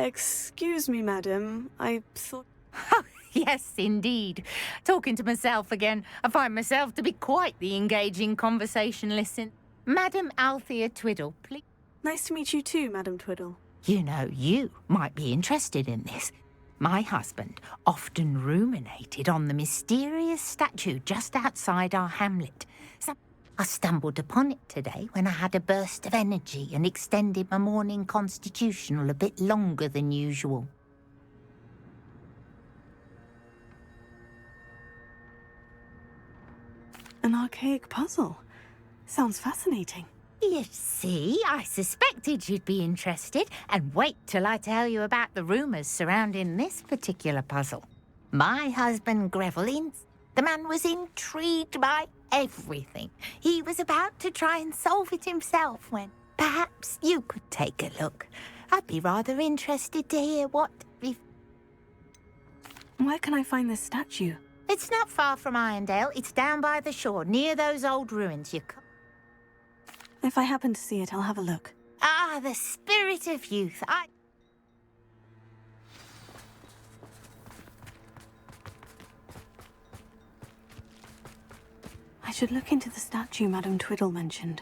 Excuse me, madam. I thought... Yes, indeed. Talking to myself again. I find myself to be quite the engaging conversationalist. Madam Althea Twiddle, please. Nice to meet you too, Madam Twiddle. You know, you might be interested in this. My husband often ruminated on the mysterious statue just outside our hamlet. So I stumbled upon it today when I had a burst of energy and extended my morning constitutional a bit longer than usual. An archaic puzzle. Sounds fascinating. You see, I suspected you'd be interested, and wait till I tell you about the rumours surrounding this particular puzzle. My husband Grevelin, the man was intrigued by everything. He was about to try and solve it himself when perhaps you could take a look. I'd be rather interested to hear what... Where can I find this statue? It's not far from Irondale. It's down by the shore, near those old ruins. If I happen to see it, I'll have a look. Ah, the spirit of youth. I should look into the statue Madam Twiddle mentioned.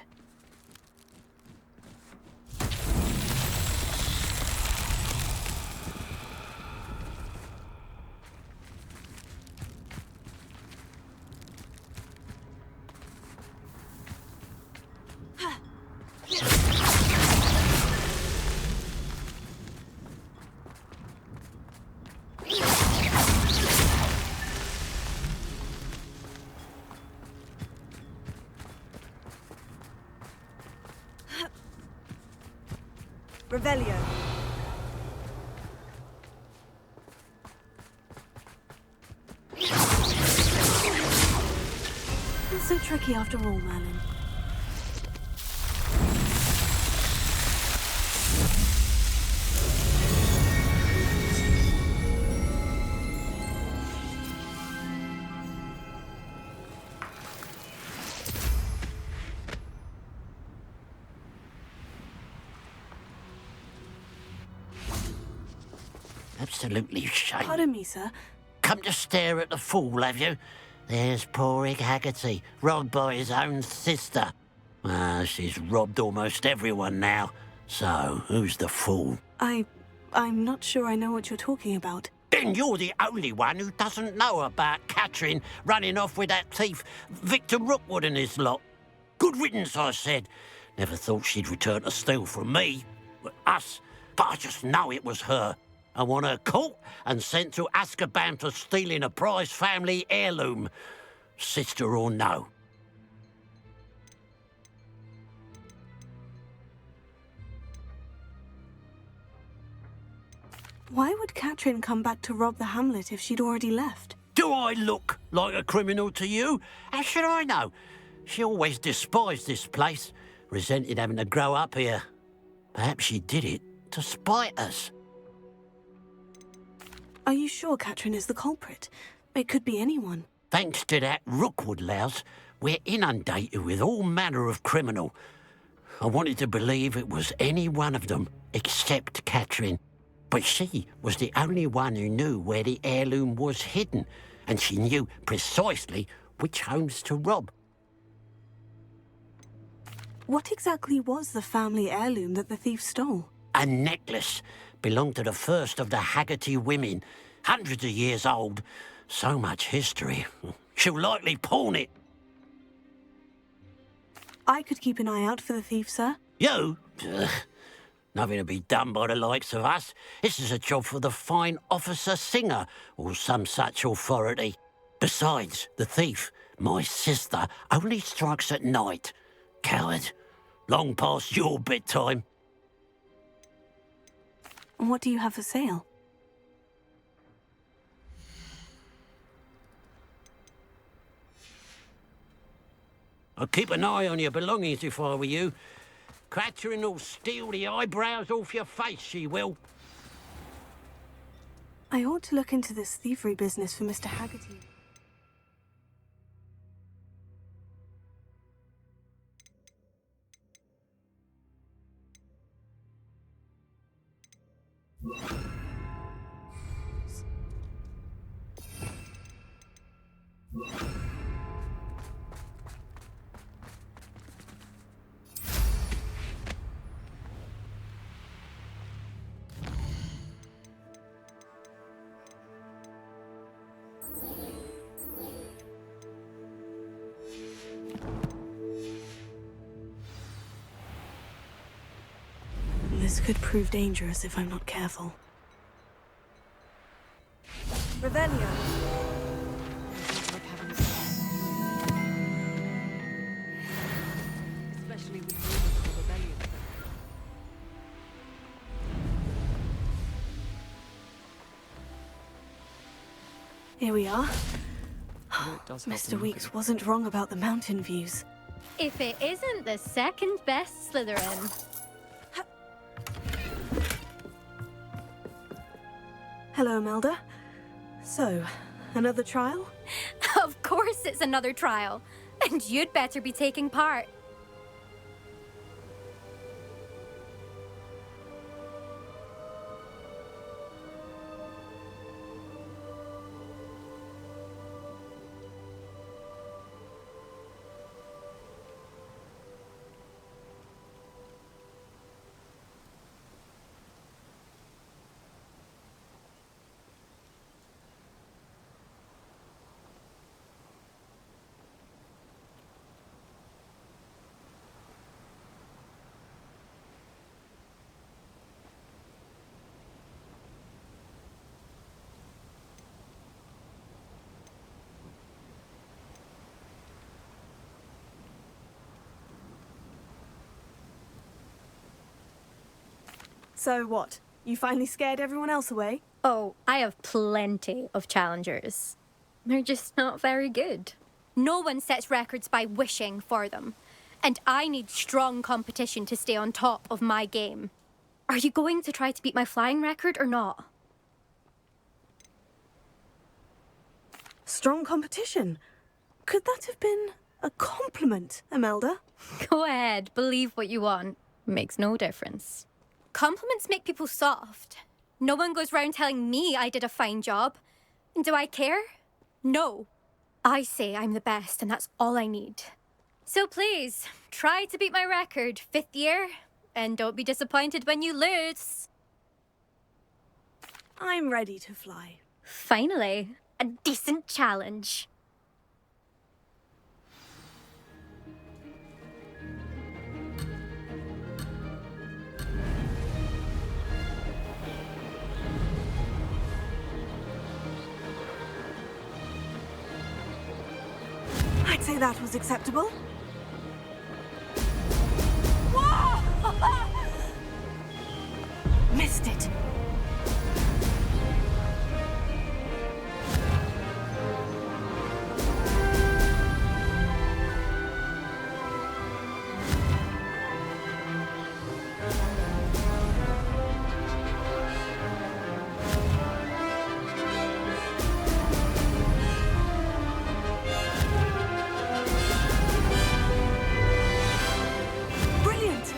Revelio. It's so tricky after all, Merlin. Absolutely shame. Pardon me, sir. Come to stare at the fool, have you? There's poor Ig Haggerty, robbed by his own sister. She's robbed almost everyone now. So, who's the fool? I'm not sure I know what you're talking about. Then you're the only one who doesn't know about Catherine running off with that thief, Victor Rookwood and his lot. Good riddance, I said. Never thought she'd return to steal from me, us, but I just know it was her. I want her caught and sent to Azkaban for stealing a prize family heirloom, sister or no. Why would Catherine come back to rob the hamlet if she'd already left? Do I look like a criminal to you? How should I know? She always despised this place, resented having to grow up here. Perhaps she did it to spite us. Are you sure Catherine is the culprit? It could be anyone. Thanks to that Rookwood louse, we're inundated with all manner of criminal. I wanted to believe it was any one of them, except Catherine. But she was the only one who knew where the heirloom was hidden, and she knew precisely which homes to rob. What exactly was the family heirloom that the thief stole? A necklace belonged to the first of the Haggerty women, hundreds of years old. So much history. She'll likely pawn it. I could keep an eye out for the thief, sir. You? Nothing to be done by the likes of us. This is a job for the fine officer Singer, or some such authority. Besides, the thief, my sister, only strikes at night. Coward. Long past your bedtime. What do you have for sale? I'd keep an eye on your belongings if I were you. Catherine will steal the eyebrows off your face, she will. I ought to look into this thievery business for Mr. Haggerty. This could prove dangerous if I'm not careful. Revelio. Especially with rumors of a rebellion. Here we are. It does help Mr. them Weeks look wasn't wrong about the mountain views. If it isn't the second best Slytherin. Hello, Imelda. So, another trial? Of course it's another trial. And you'd better be taking part. So what? You finally scared everyone else away? Oh, I have plenty of challengers. They're just not very good. No one sets records by wishing for them. And I need strong competition to stay on top of my game. Are you going to try to beat my flying record or not? Strong competition? Could that have been a compliment, Imelda? Go ahead, believe what you want. Makes no difference. Compliments make people soft. No one goes round telling me I did a fine job. And do I care? No. I say I'm the best and that's all I need. So please, try to beat my record, 5th year, and don't be disappointed when you lose. I'm ready to fly. Finally, a decent challenge. I'd say that was acceptable. Missed it. Brilliant.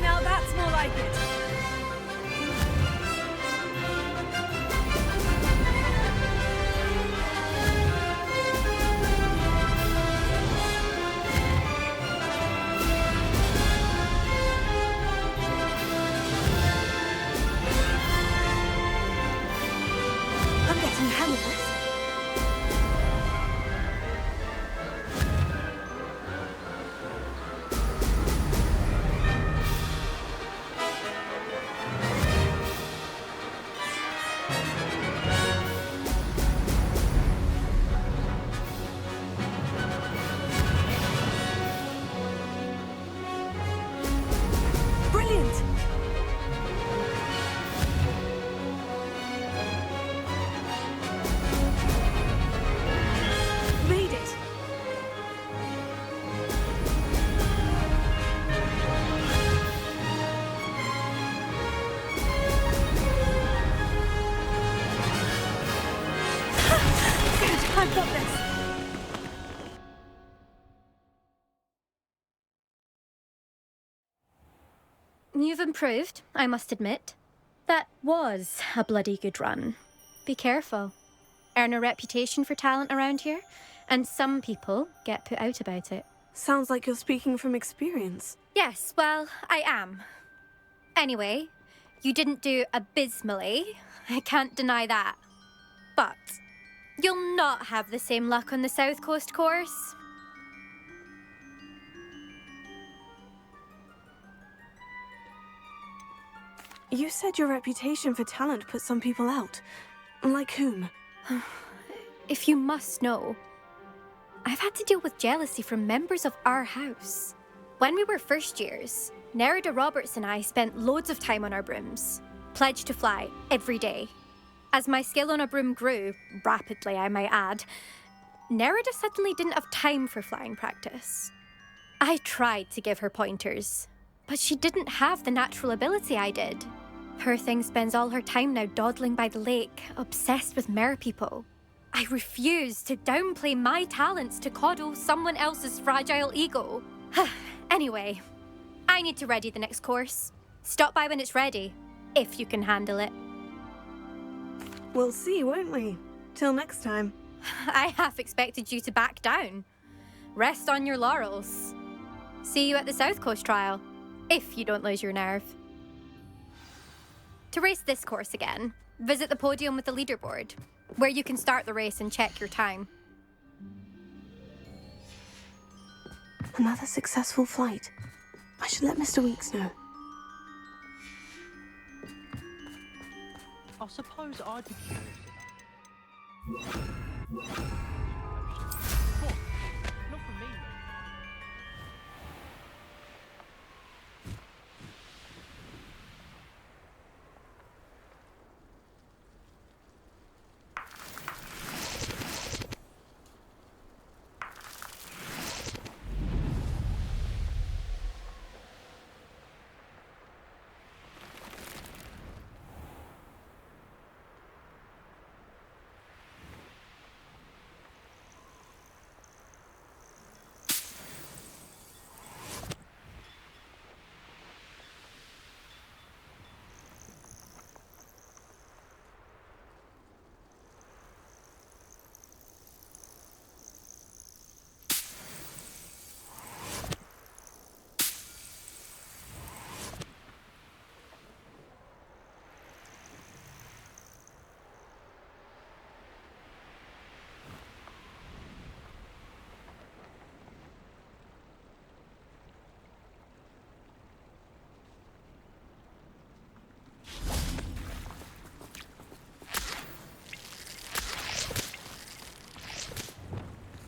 Now that's more like it. I'm getting the hang of this. Brilliant! Made it! Good, I've got this! You've improved, I must admit. That was a bloody good run. Be careful. Earn a reputation for talent around here, and some people get put out about it. Sounds like you're speaking from experience. Yes, well, I am. Anyway, you didn't do abysmally. I can't deny that. But you'll not have the same luck on the South Coast course. You said your reputation for talent put some people out. Like whom? If you must know, I've had to deal with jealousy from members of our house. When we were first years, Nerida Roberts and I spent loads of time on our brooms, pledged to fly every day. As my skill on a broom grew, rapidly I might add, Nerida suddenly didn't have time for flying practice. I tried to give her pointers, but she didn't have the natural ability I did. Poor thing spends all her time now dawdling by the lake, obsessed with merpeople. I refuse to downplay my talents to coddle someone else's fragile ego. Anyway, I need to ready the next course. Stop by when it's ready, if you can handle it. We'll see, won't we? Till next time. I half expected you to back down. Rest on your laurels. See you at the South Coast trial, if you don't lose your nerve. To race this course again, visit the podium with the leaderboard, where you can start the race and check your time. Another successful flight. I should let Mr. Weeks know. I suppose I'd be curious enough. What? Not from me.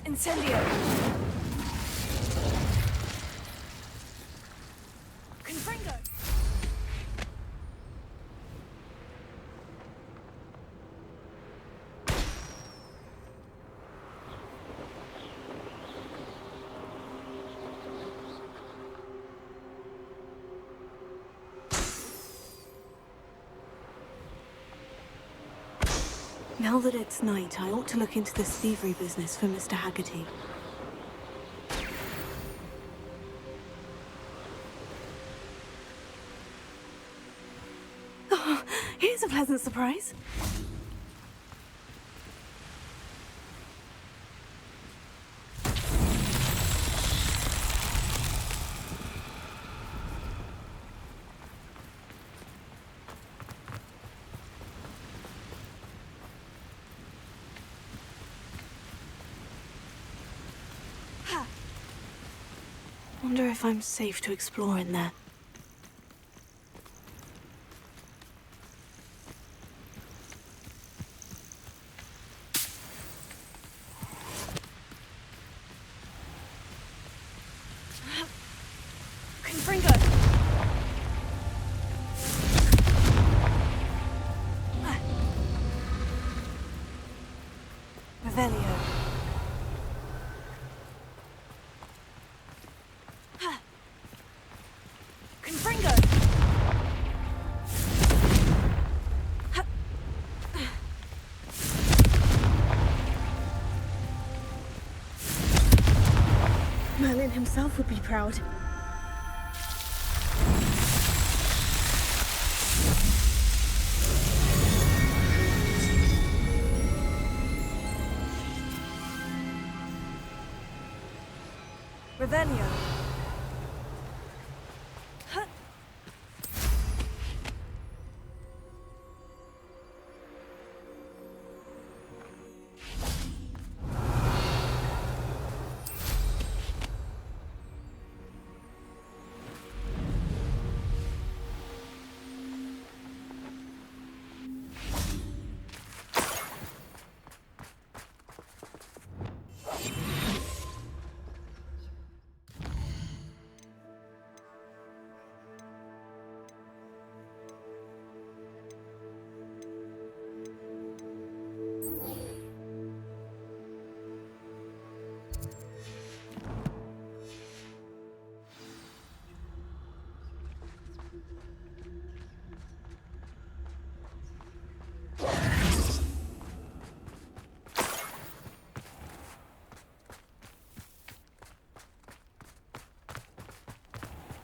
Incendio! Confringo! Now that it's night, I ought to look into this thievery business for Mr. Haggerty. Oh, here's a pleasant surprise. Wonder if I'm safe to explore in there. Confringo! Revelio. Confringo! Merlin himself would be proud. Revelio. Huh.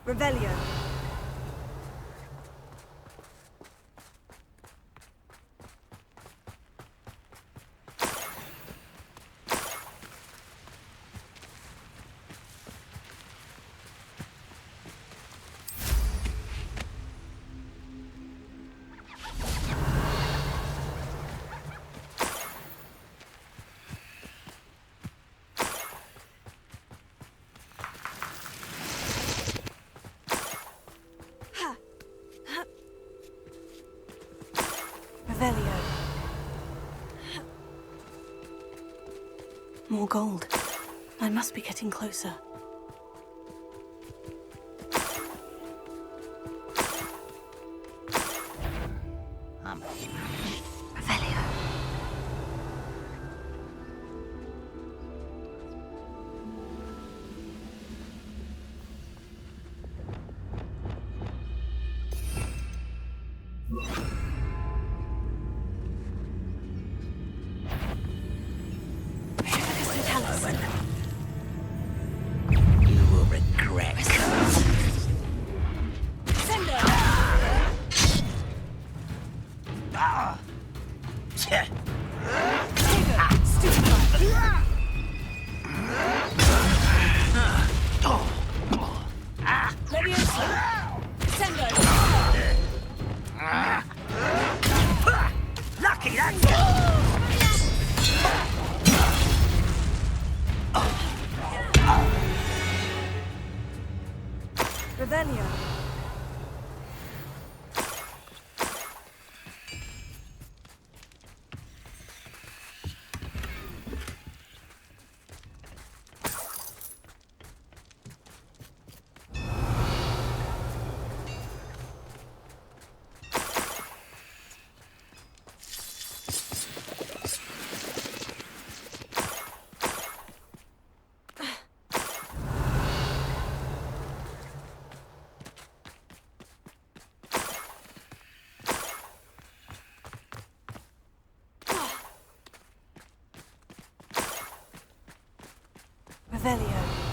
Revelio. Revelio. More gold. I must be getting closer. Revelio. You will regret. Lucky, that's it. Revelio. Revelio.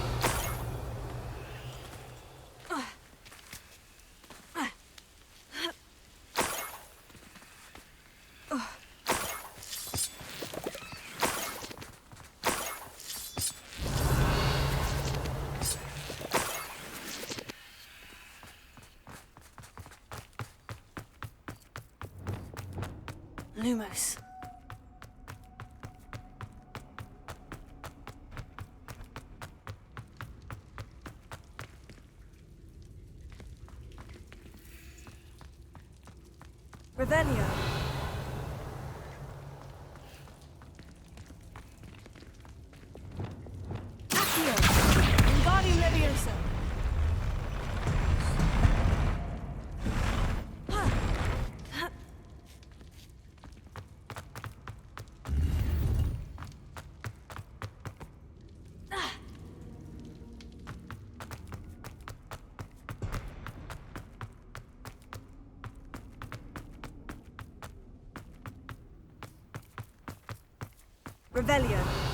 Lumos. Revelio. Accio. Wingardium Leviosa. Revelio.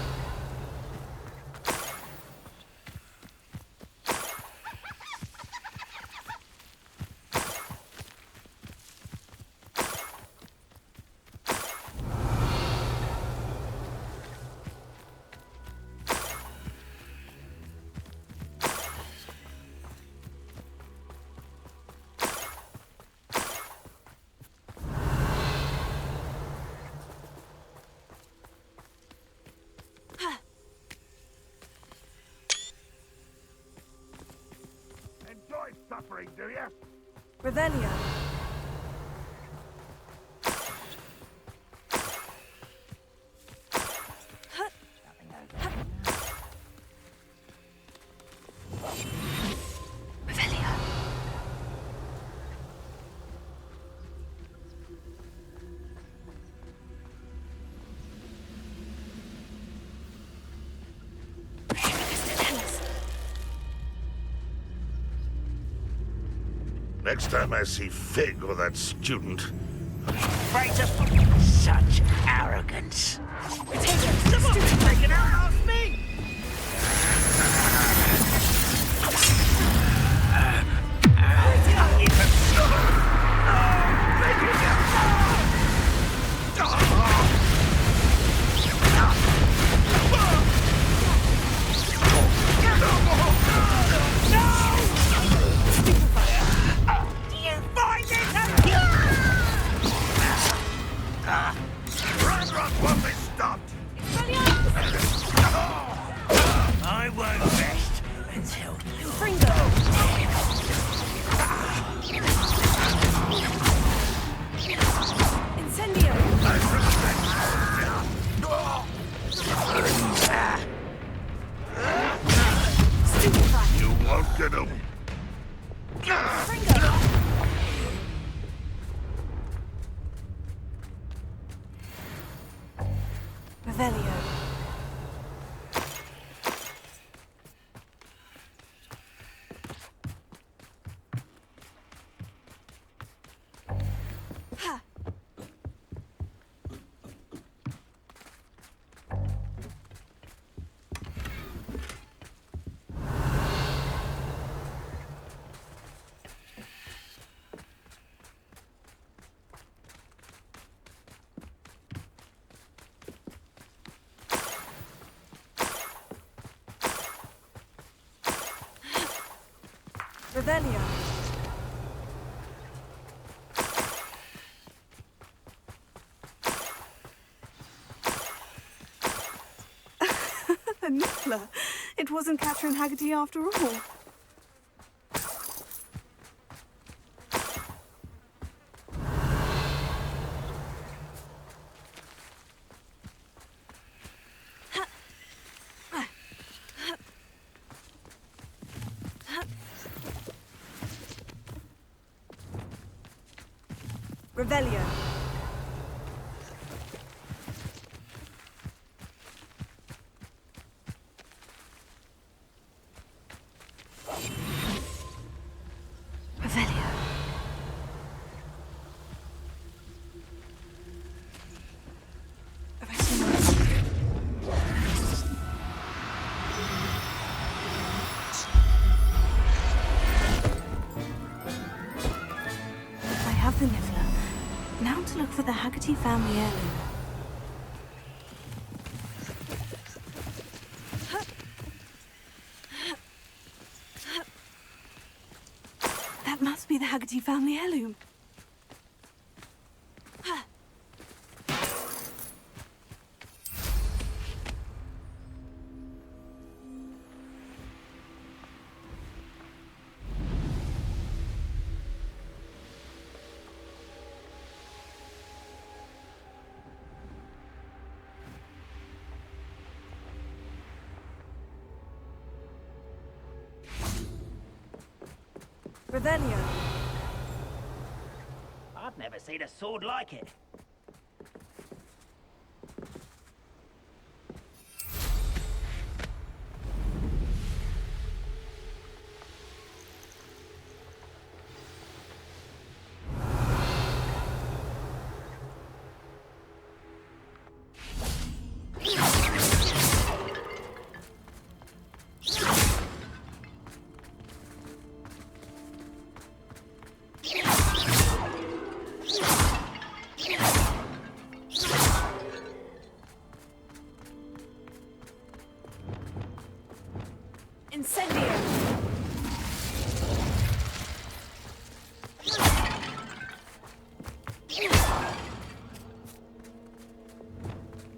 suffering, do you? Revelio. Revelio. Next time I see Fig or that student, Afraid to such arrogance. Taking out off me! run while they stopped! I won't rest until you... Incendio. I respect you. You won't get him. Revelio. Ha. Revelio. Nicola, it wasn't Catherine Haggerty after all. Revelio. Revelio. I have the Nicola. Now to look for the Haggerty family heirloom. That must be the Haggerty family heirloom. Revelio. I've never seen a sword like it. Incendio.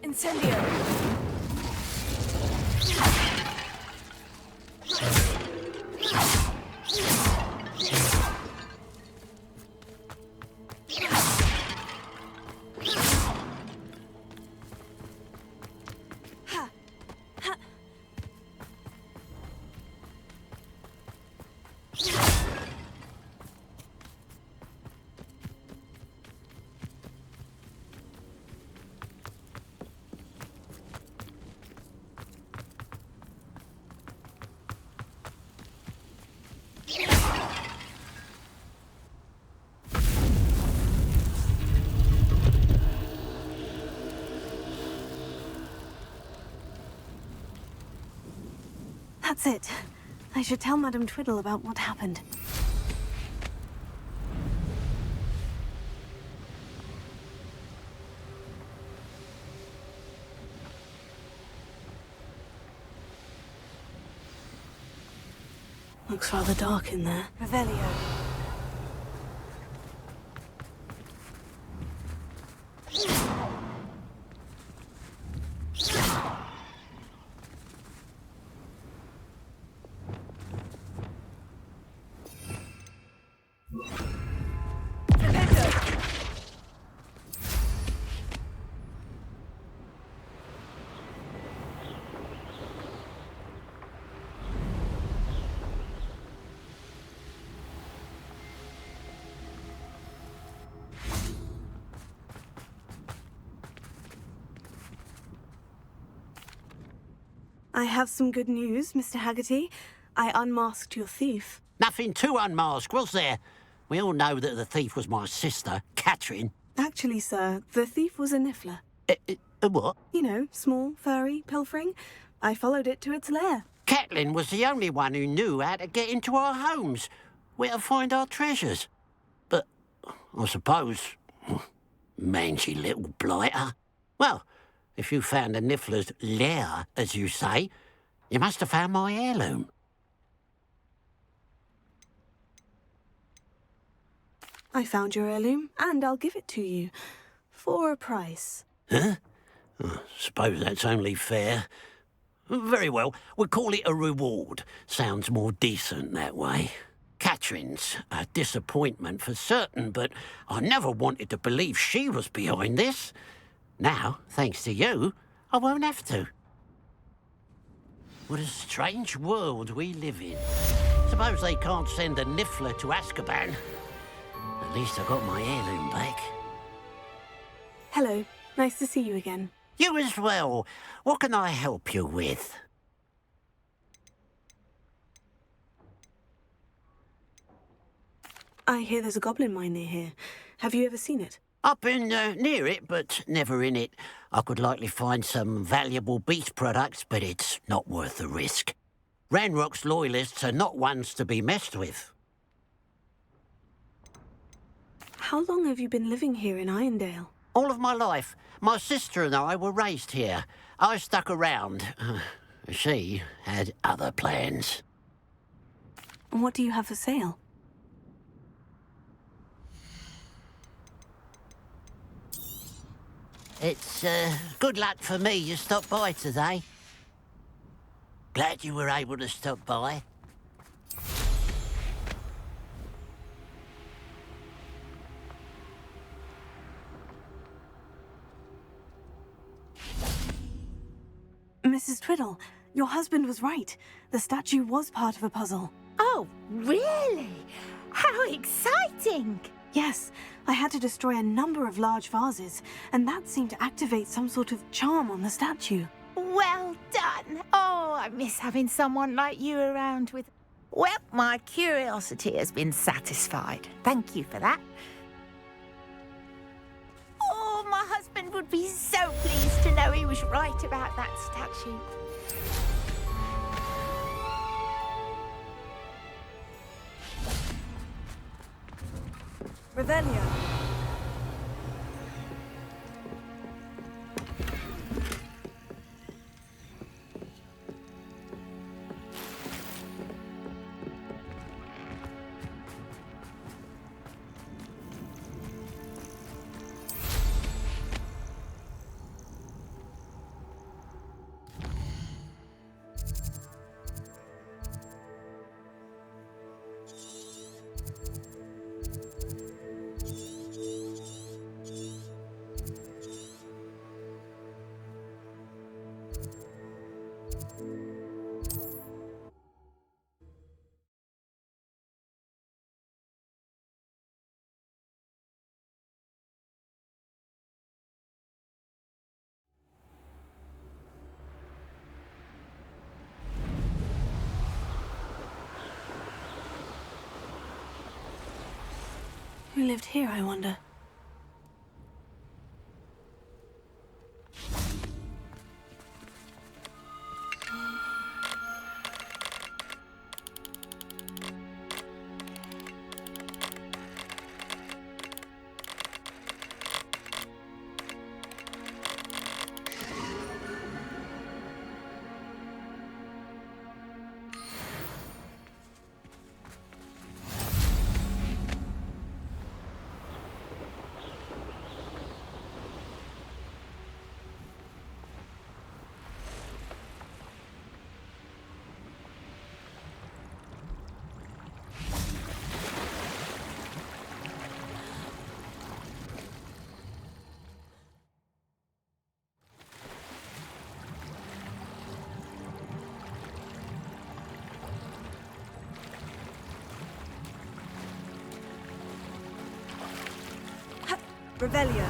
Incendio. That's it. I should tell Madame Twiddle about what happened. Looks rather dark in there. Revelio. I have some good news, Mr. Haggerty. I unmasked your thief. Nothing to unmask, was there? We all know that the thief was my sister, Catherine. Actually, sir, the thief was a niffler. A what? You know, small, furry, pilfering. I followed it to its lair. Catelyn was the only one who knew how to get into our homes, where to find our treasures. But I suppose, mangy little blighter. Well, if you found the niffler's lair, as you say, you must have found my heirloom. I found your heirloom, and I'll give it to you. For a price. Huh? I suppose that's only fair. Very well, we'll call it a reward. Sounds more decent that way. Catherine's a disappointment for certain, but I never wanted to believe she was behind this. Now, thanks to you, I won't have to. What a strange world we live in. Suppose they can't send a niffler to Azkaban. At least I got my heirloom back. Hello. Nice to see you again. You as well. What can I help you with? I hear there's a goblin mine near here. Have you ever seen it? I've been near it, but never in it. I could likely find some valuable beast products, but it's not worth the risk. Ranrock's loyalists are not ones to be messed with. How long have you been living here in Irondale? All of my life. My sister and I were raised here. I stuck around. She had other plans. What do you have for sale? It's good luck for me you stopped by today. Glad you were able to stop by. Mrs. Twiddle, your husband was right. The statue was part of a puzzle. Oh, really? How exciting! Yes, I had to destroy a number of large vases, and that seemed to activate some sort of charm on the statue. Well done. Oh, I miss having someone like you around with... Well, my curiosity has been satisfied. Thank you for that. Oh, my husband would be so pleased to know he was right about that statue. Revelio. Who lived here, I wonder? Revelio.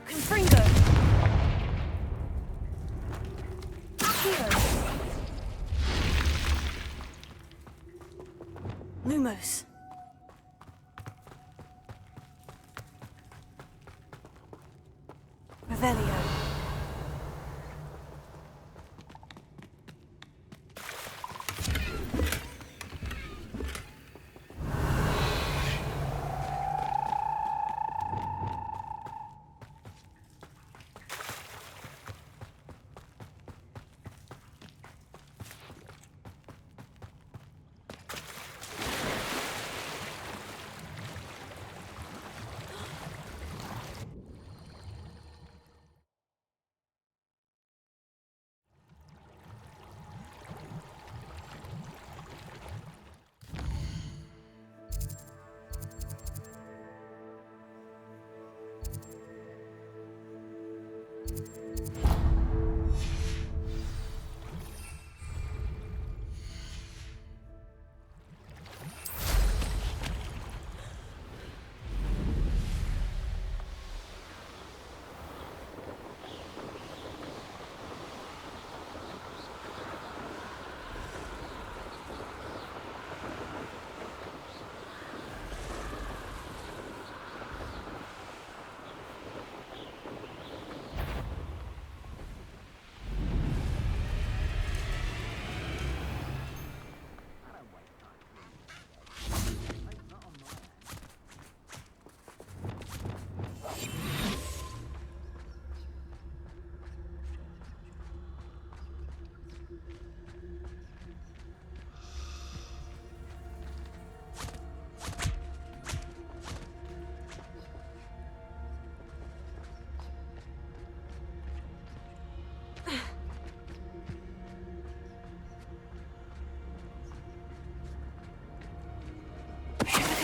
Confringo. Accio. Lumos. Revelio.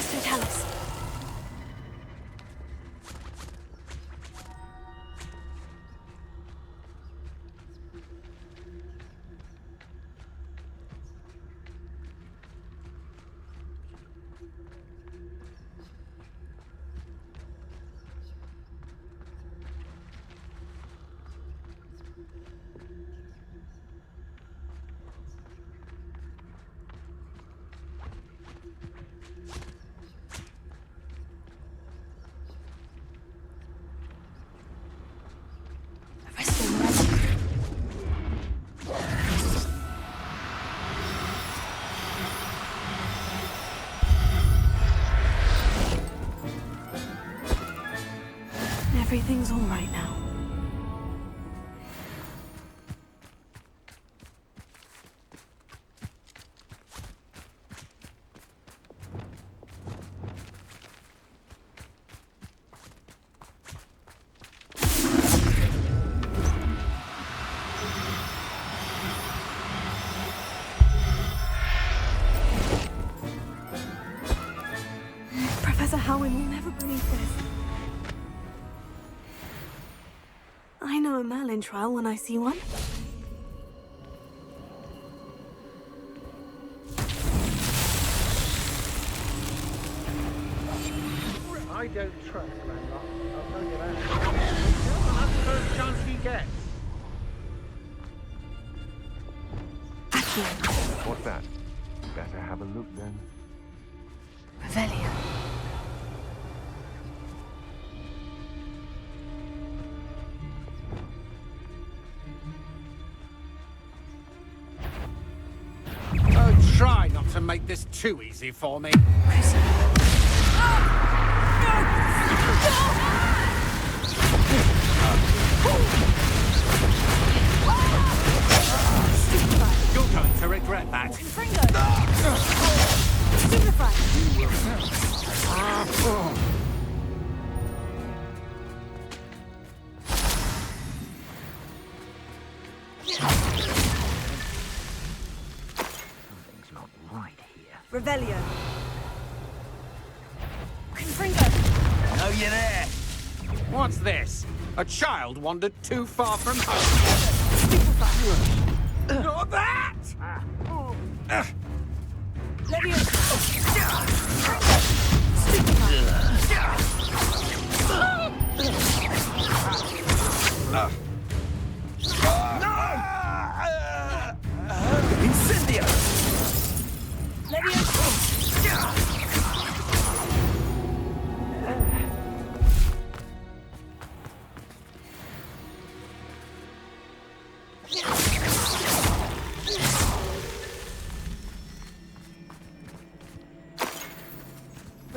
Totalis. Everything's all right now. Professor Howin will never believe this. I know a Merlin trial when I see one. I don't trust Landlock. I'll tell you that. That's the first chance he gets. What's that? Better have a look then. Revelio. Oh, try not to make this too easy for me. You're going to regret that. Something's not right here. Revelio. Confringo. Know you there? What's this? A child wandered too far from home. Not that! Leviosa.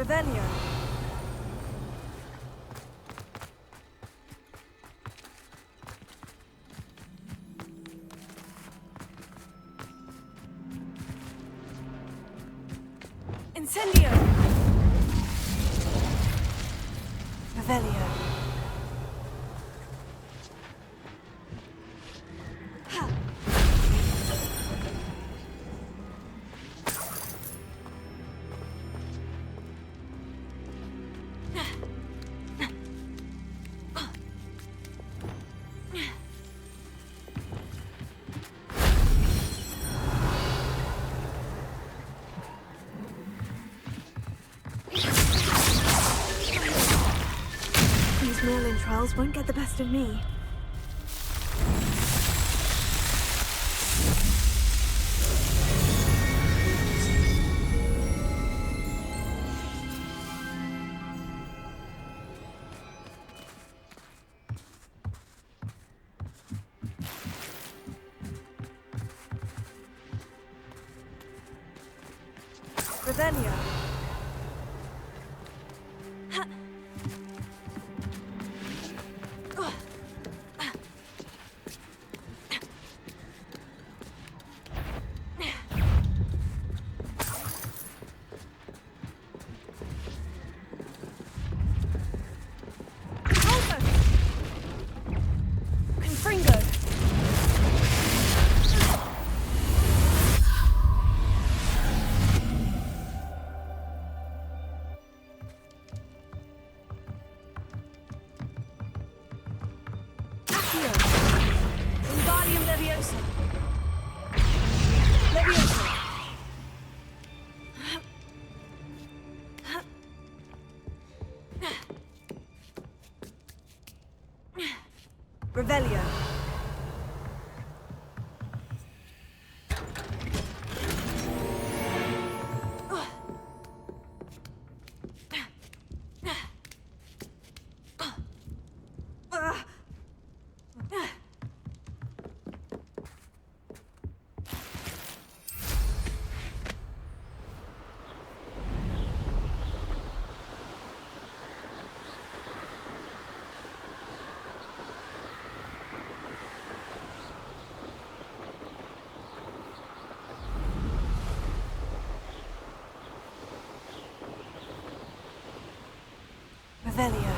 Revelio. Incendio. Revelio. These Merlin trials won't get the best of me. Revelio. Confringo. Accio. Wingardium Leviosa. Leviosa. Revelio. Revelio.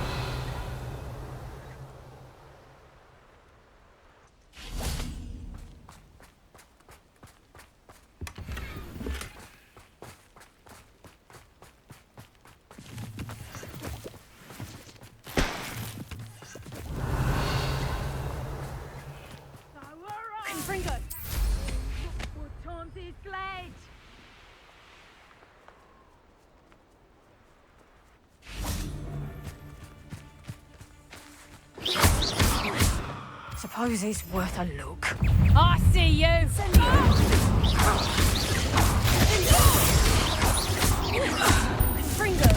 Confringo. Suppose it's worth a look. I see you! Confringo.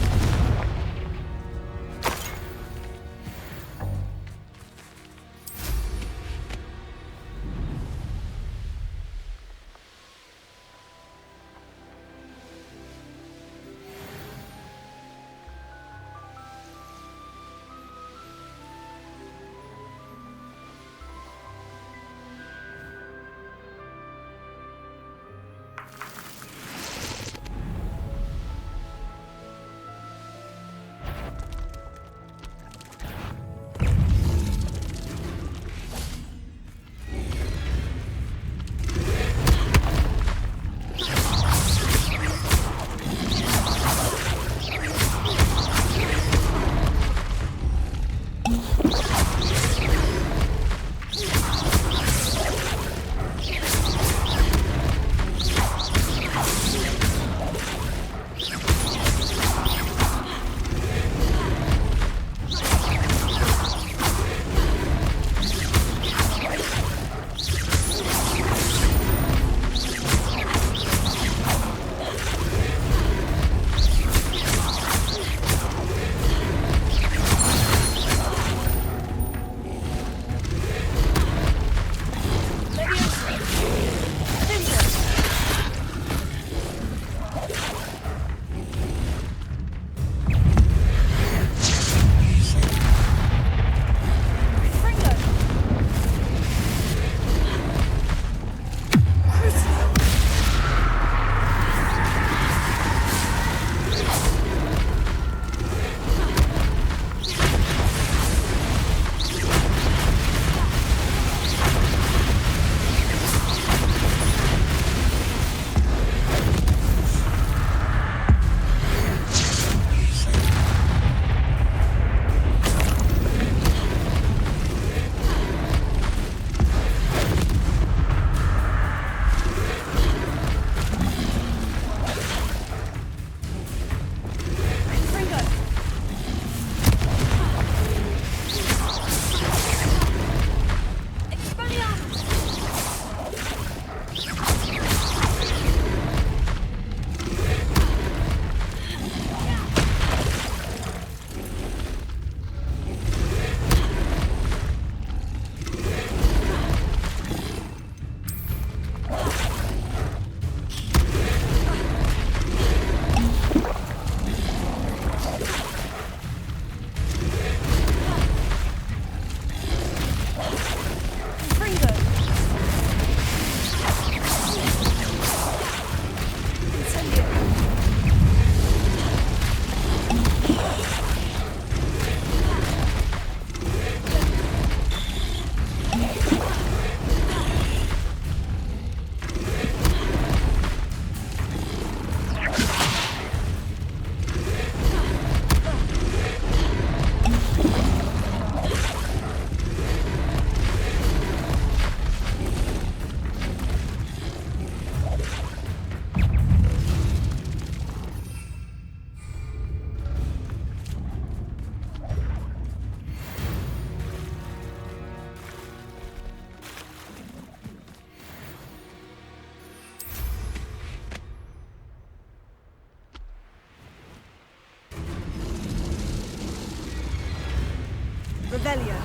Revelio.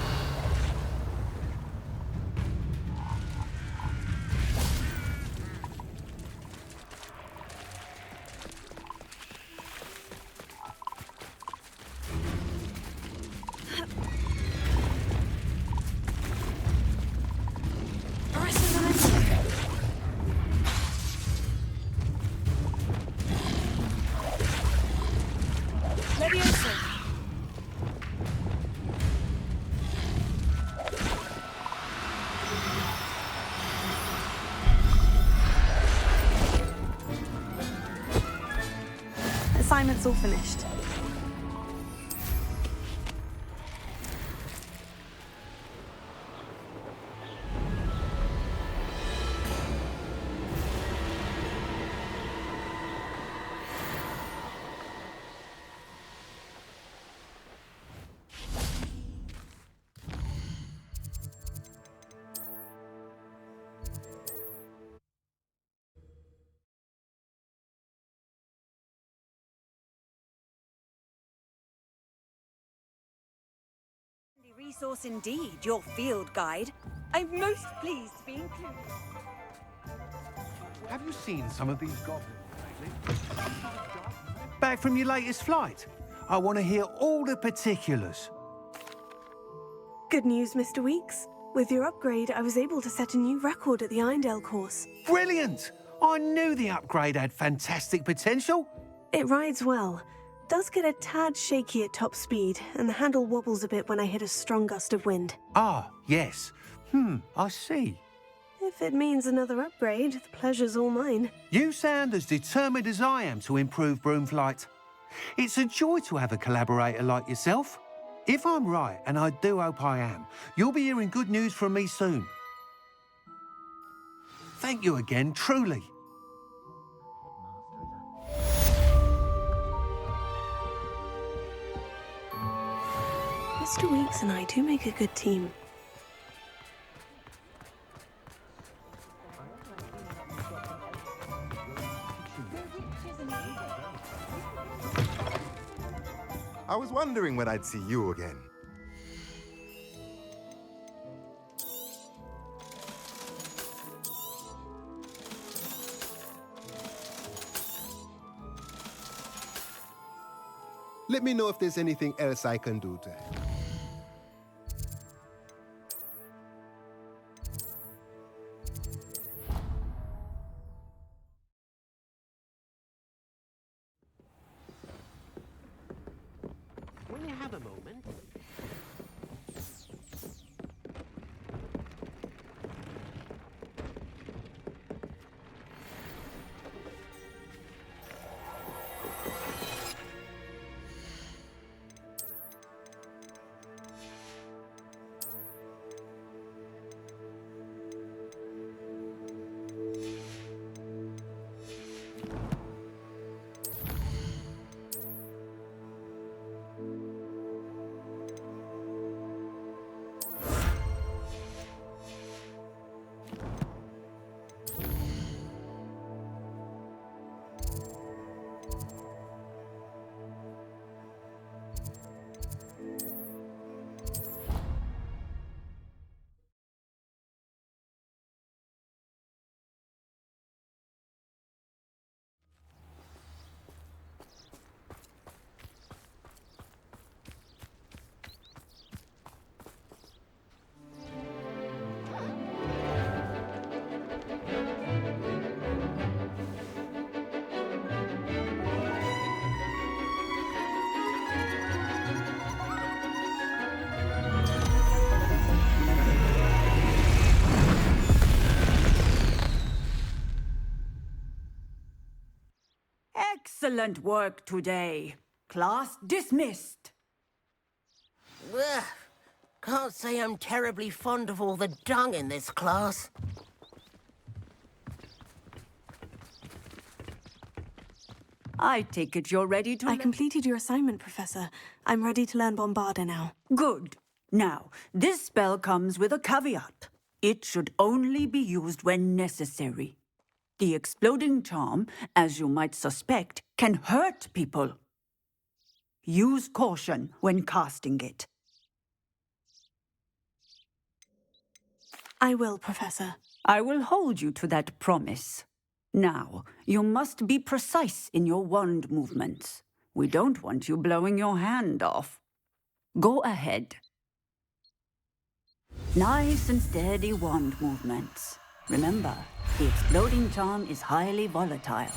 Assignment's all finished. Resource indeed, your field guide. I'm most pleased to be included. Have you seen some of these goblins lately? Back from your latest flight? I want to hear all the particulars. Good news, Mr. Weeks. With your upgrade, I was able to set a new record at the Irondale course. Brilliant! I knew the upgrade had fantastic potential. It rides well. Does get a tad shaky at top speed, and the handle wobbles a bit when I hit a strong gust of wind. Ah, yes. I see. If it means another upgrade, the pleasure's all mine. You sound as determined as I am to improve broom flight. It's a joy to have a collaborator like yourself. If I'm right, and I do hope I am, you'll be hearing good news from me soon. Thank you again, truly. Mr. Weeks and I do make a good team. I was wondering when I'd see you again. Let me know if there's anything else I can do to help. Will you have a moment? Excellent work today. Class dismissed. Ugh. Can't say I'm terribly fond of all the dung in this class. I take it you're ready to... I completed your assignment, Professor. I'm ready to learn Bombarda now. Good. Now, this spell comes with a caveat. It should only be used when necessary. The exploding charm, as you might suspect, can hurt people. Use caution when casting it. I will, Professor. I will hold you to that promise. Now, you must be precise in your wand movements. We don't want you blowing your hand off. Go ahead. Nice and steady wand movements. Remember, the exploding charm is highly volatile.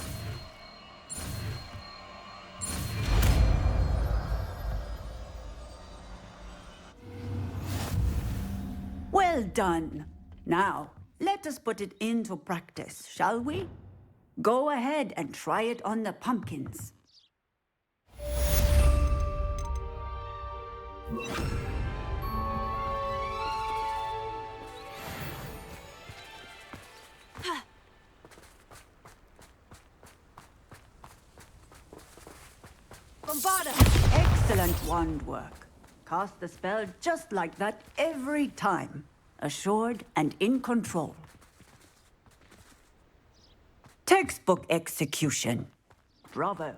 Well done. Now, let us put it into practice, shall we? Go ahead and try it on the pumpkins. Bombarda! Excellent wand work. Cast the spell just like that every time. Assured and in control. Textbook execution. Bravo.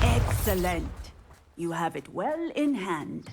Excellent. You have it well in hand.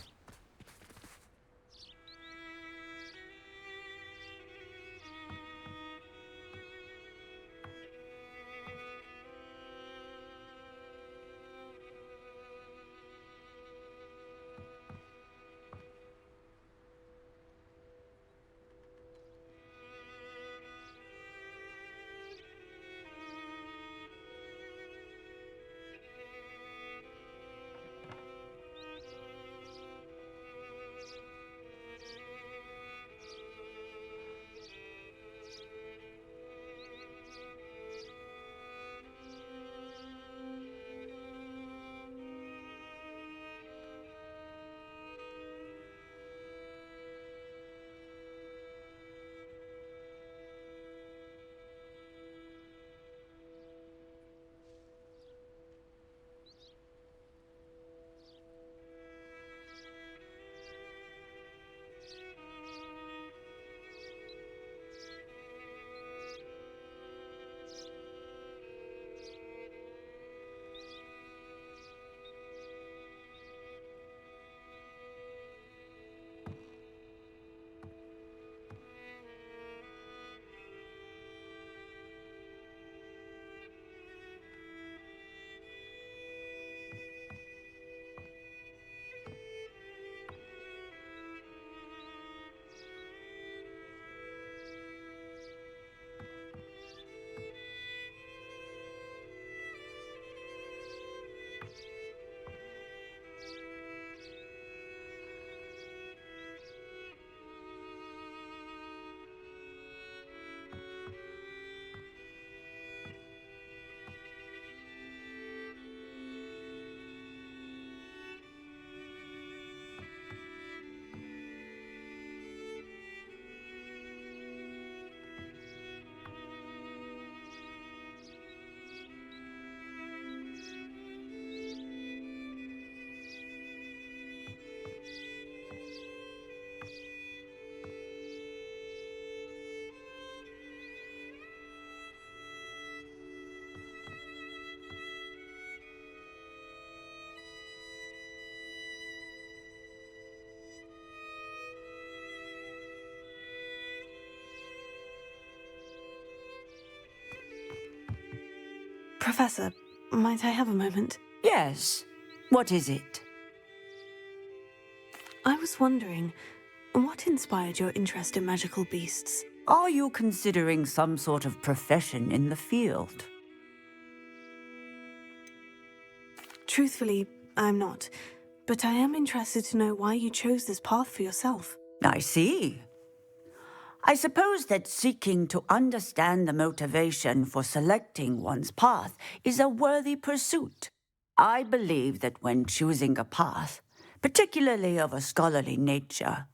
Professor, might I have a moment? Yes. What is it? I was wondering, what inspired your interest in magical beasts? Are you considering some sort of profession in the field? Truthfully, I'm not. But I am interested to know why you chose this path for yourself. I see. I suppose that seeking to understand the motivation for selecting one's path is a worthy pursuit. I believe that when choosing a path, particularly of a scholarly nature,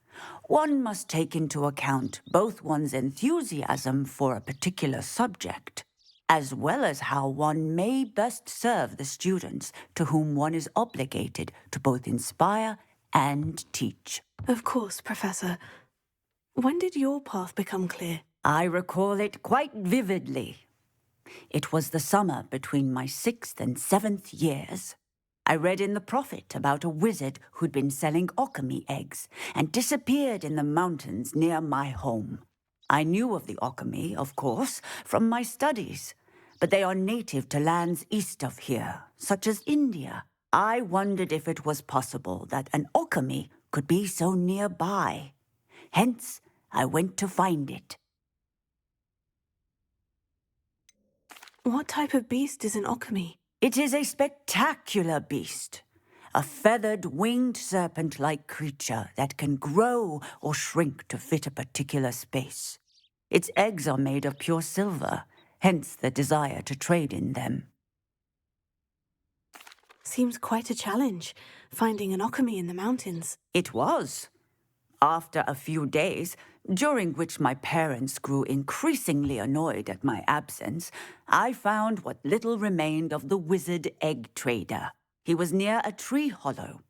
one must take into account both one's enthusiasm for a particular subject, as well as how one may best serve the students to whom one is obligated to both inspire and teach. Of course, Professor. When did your path become clear? I recall it quite vividly. It was the summer between my 6th and 7th years. I read in the Prophet about a wizard who'd been selling alchemy eggs and disappeared in the mountains near my home. I knew of the alchemy, of course, from my studies, but they are native to lands east of here, such as India. I wondered if it was possible that an alchemy could be so nearby. Hence, I went to find it. What type of beast is an alchemy? It is a spectacular beast. A feathered, winged serpent-like creature that can grow or shrink to fit a particular space. Its eggs are made of pure silver, hence the desire to trade in them. Seems quite a challenge, finding an alchemy in the mountains. It was. After a few days, during which my parents grew increasingly annoyed at my absence, I found what little remained of the wizard egg trader. He was near a tree hollow,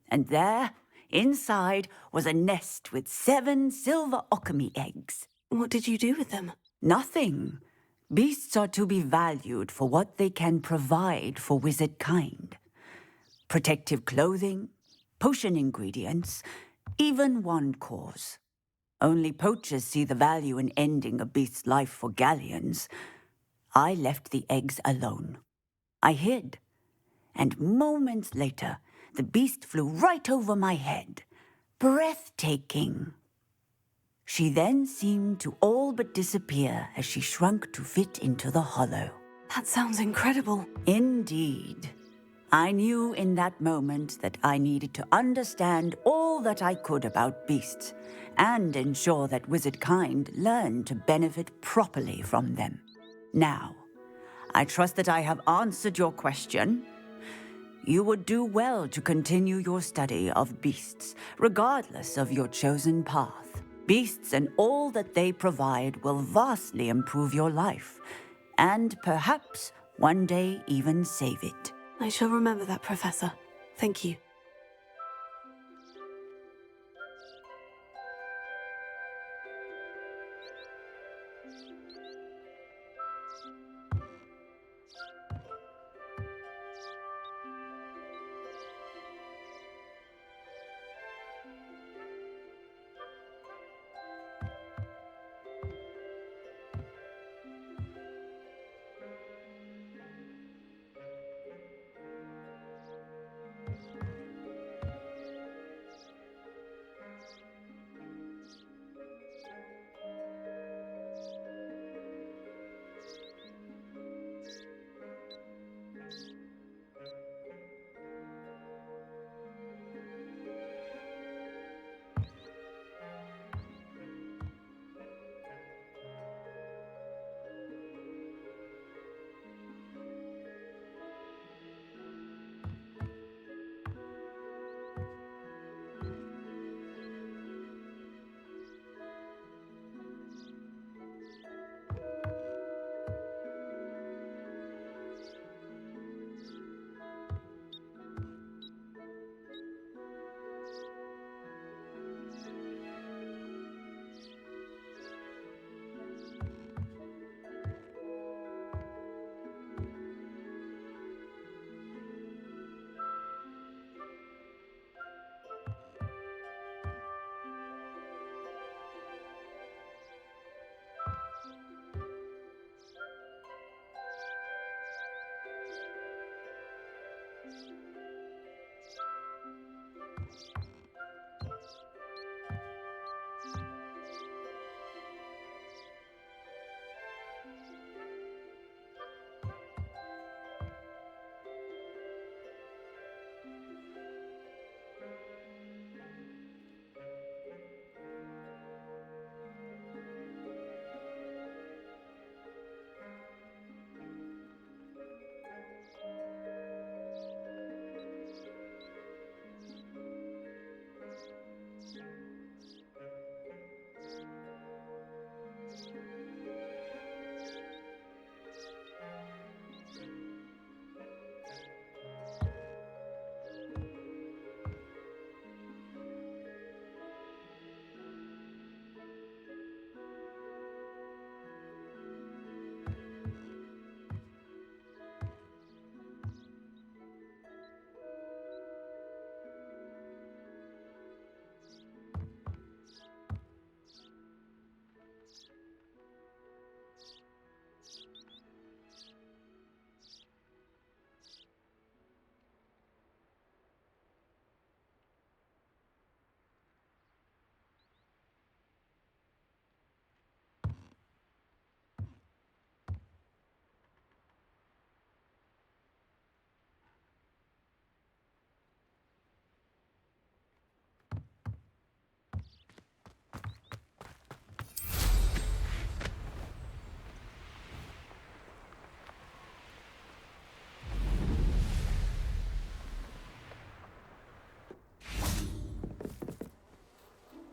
and there, inside, was a nest with 7 silver alchemy eggs. What did you do with them? Nothing. Beasts are to be valued for what they can provide for wizard kind. Protective clothing, potion ingredients, even wand cores. Only poachers see the value in ending a beast's life for galleons. I left the eggs alone. I hid, and moments later, the beast flew right over my head. Breathtaking. She then seemed to all but disappear as she shrunk to fit into the hollow. That sounds incredible. Indeed. I knew in that moment that I needed to understand all that I could about beasts and ensure that wizard kind learned to benefit properly from them. Now, I trust that I have answered your question. You would do well to continue your study of beasts, regardless of your chosen path. Beasts and all that they provide will vastly improve your life, and perhaps one day even save it. I shall remember that, Professor. Thank you.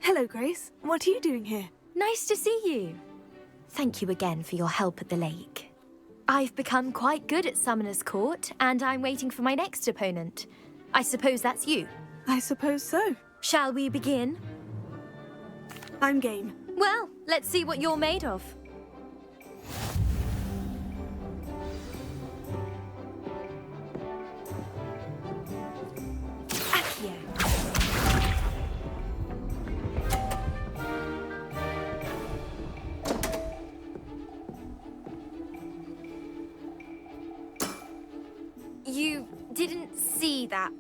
Hello, Grace. What are you doing here? Nice to see you. Thank you again for your help at the lake. I've become quite good at Summoner's Court, and I'm waiting for my next opponent. I suppose that's you. I suppose so. Shall we begin? I'm game. Well, let's see what you're made of. Accio. You didn't see that.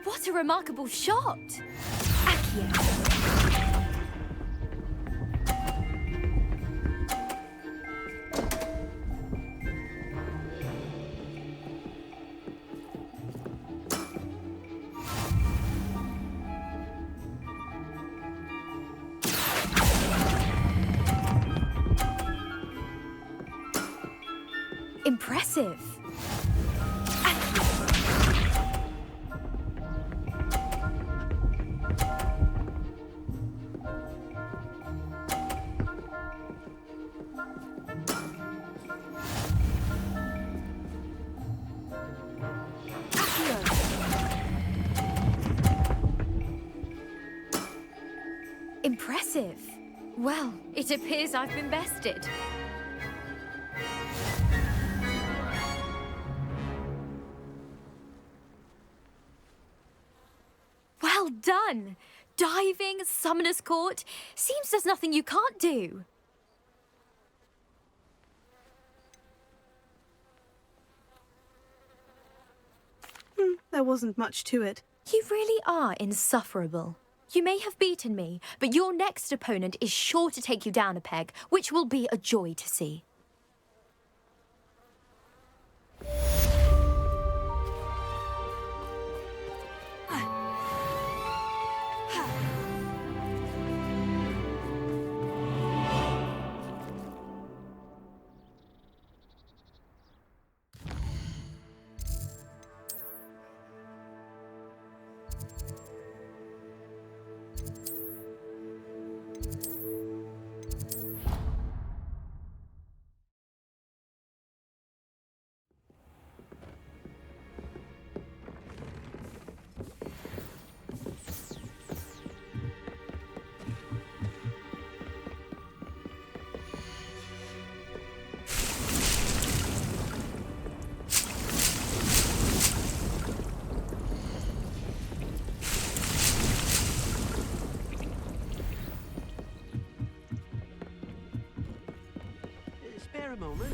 What a remarkable shot! Accio. Impressive. Impressive. Well, it appears I've been bested. Well done! Diving, Summoner's Court. Seems there's nothing you can't do. There wasn't much to it. You really are insufferable. You may have beaten me, but your next opponent is sure to take you down a peg, which will be a joy to see. Spare a moment.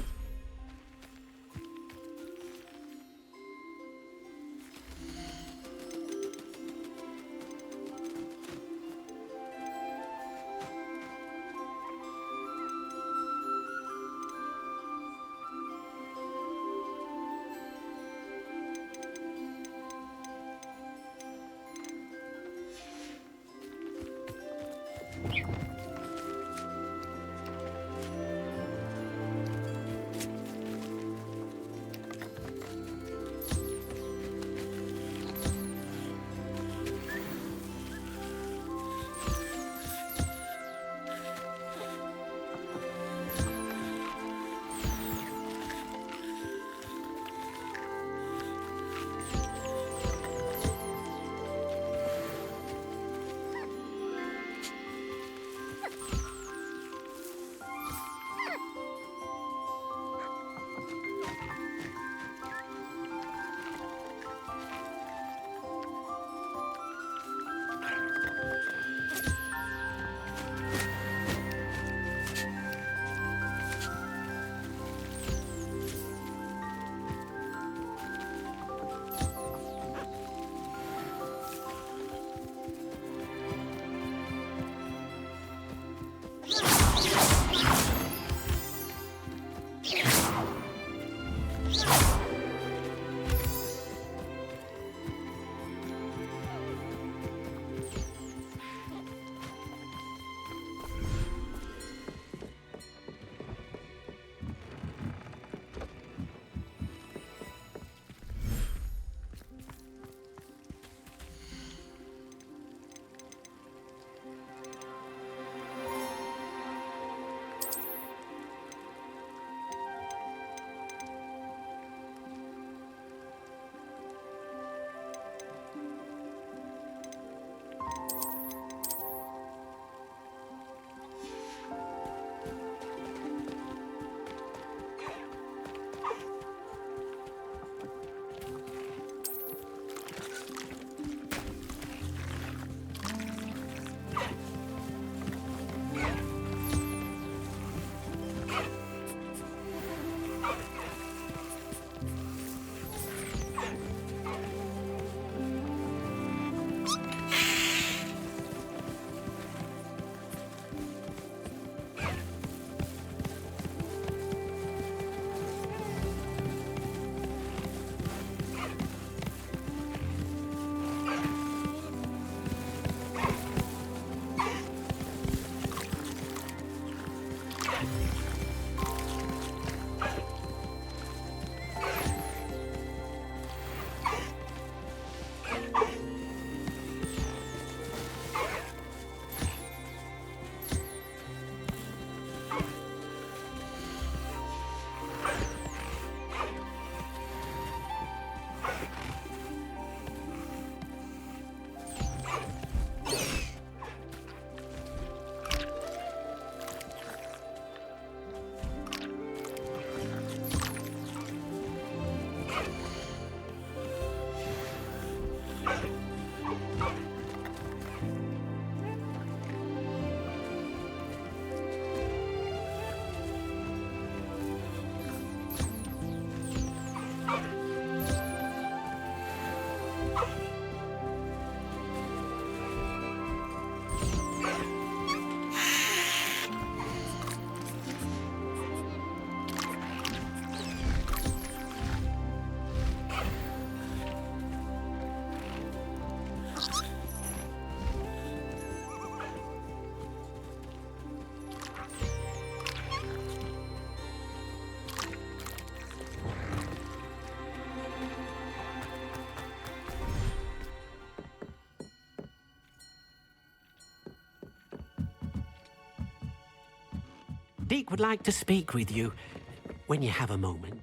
Deek would like to speak with you when you have a moment.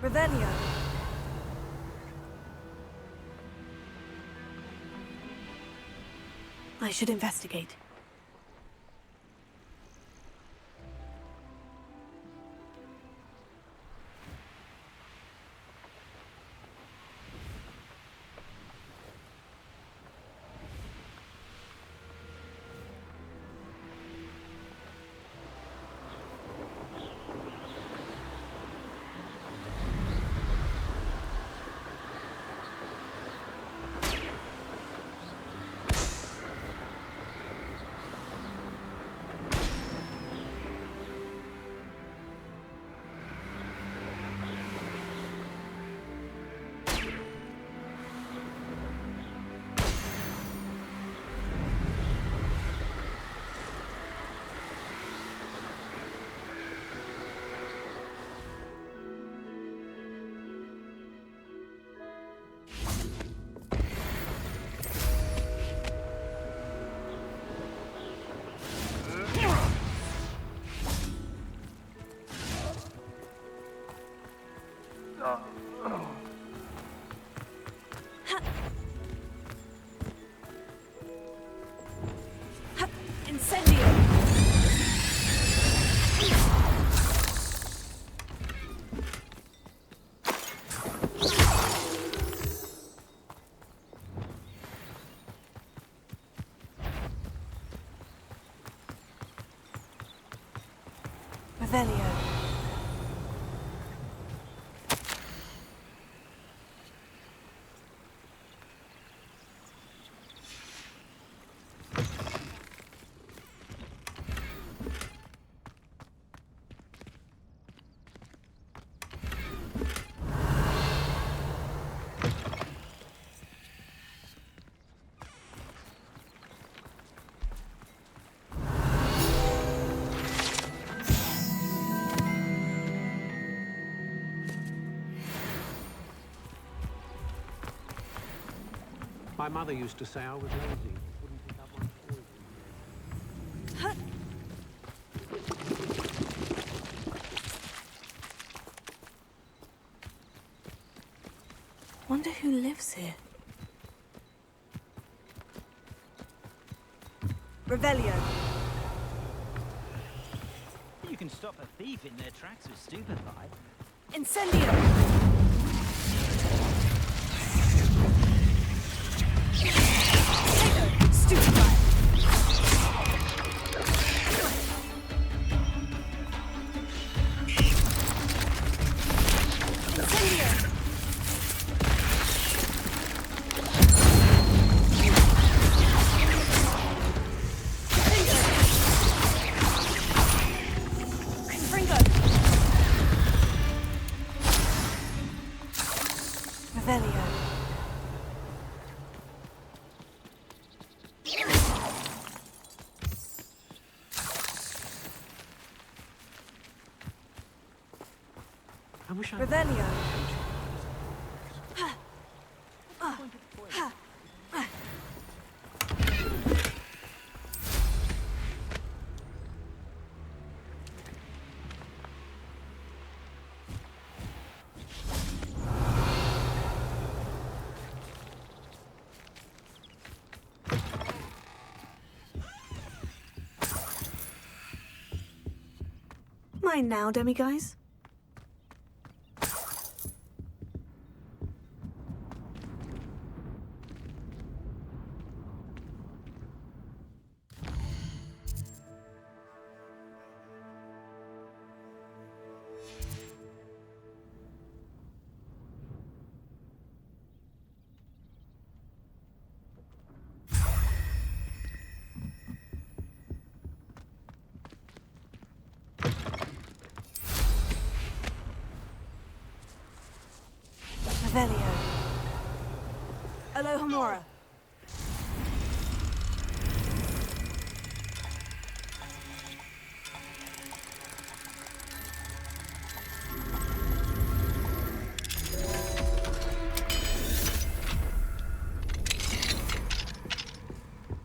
Revelio. I should investigate. Revelio. My mother used to say I was lazy. Wouldn't pick up my toys. Wonder who lives here. Revelio. You can stop a thief in their tracks with stupefy. Incendio. Revelio. Mine now, demiguys. Alohomora.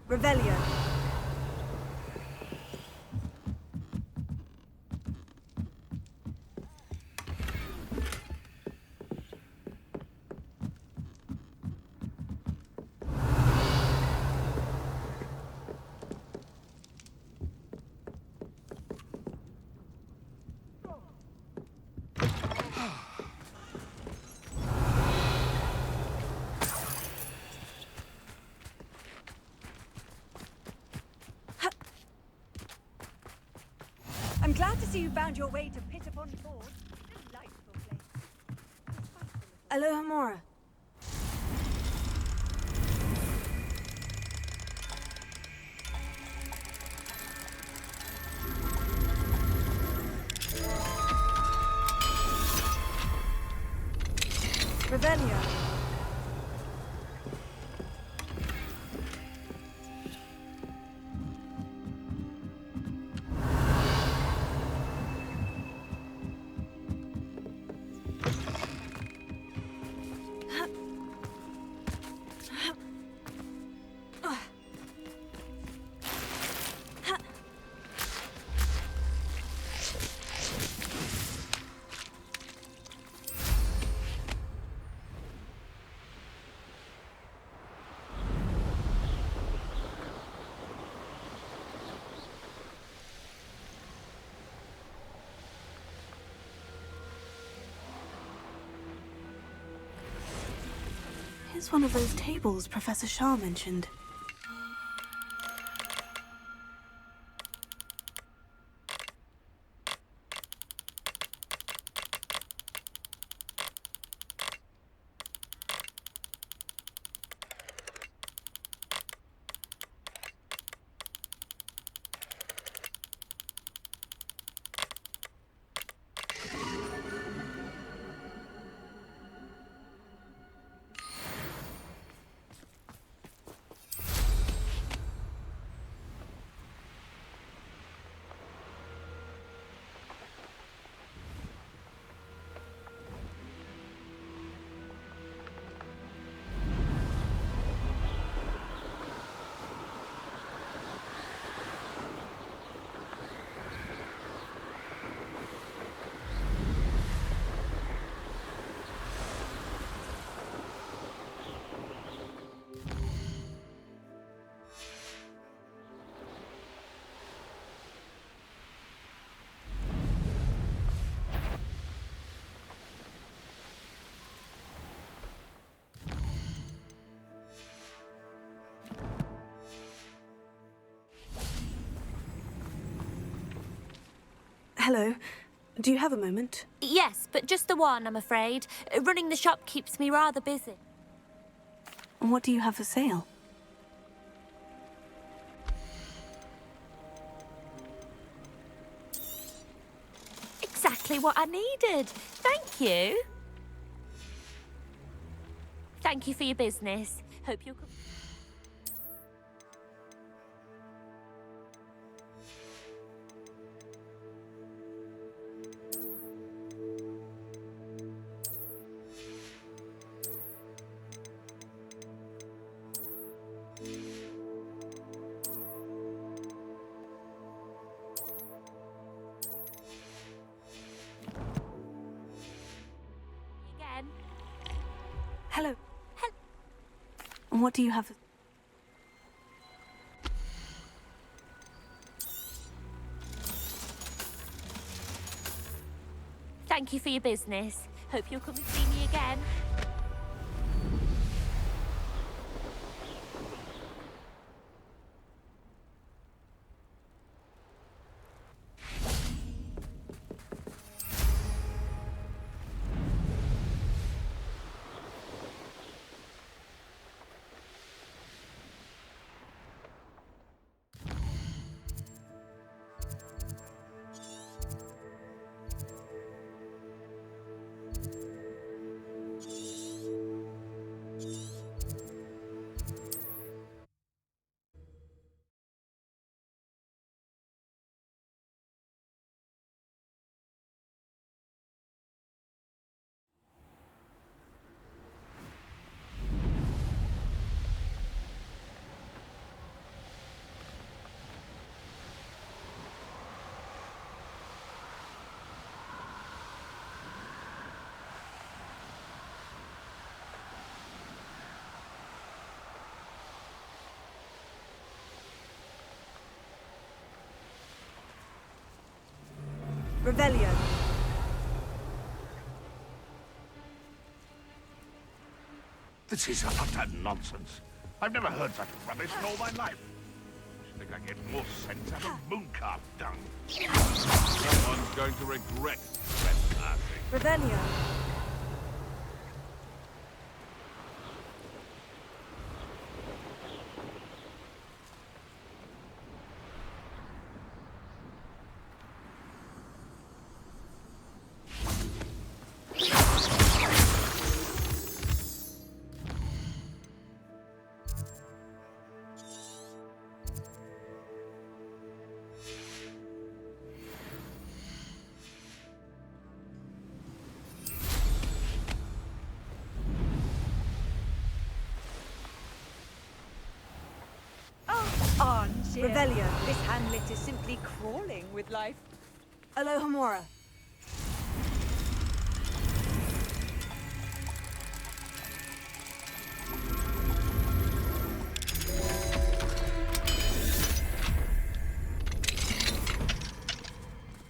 Revelio. I'm glad to see you found your way to Pit upon Ford. Delightful place. Alohomora. Revelio. Here's one of those tables Professor Shah mentioned. Hello. Do you have a moment? Yes, but just the one, I'm afraid. Running the shop keeps me rather busy. What do you have for sale? Exactly what I needed. Thank you. Thank you for your business. Hope you'll come. Again. Hello. What do you have? Thank you for your business. Hope you'll come and see me again. Revelio. This is utter nonsense. I've never heard such rubbish in all my life. I think I get more sense out of mooncalf dung. Someone's going to regret trespassing. Revelio. Revelio. This hamlet is simply crawling with life. Alohomora.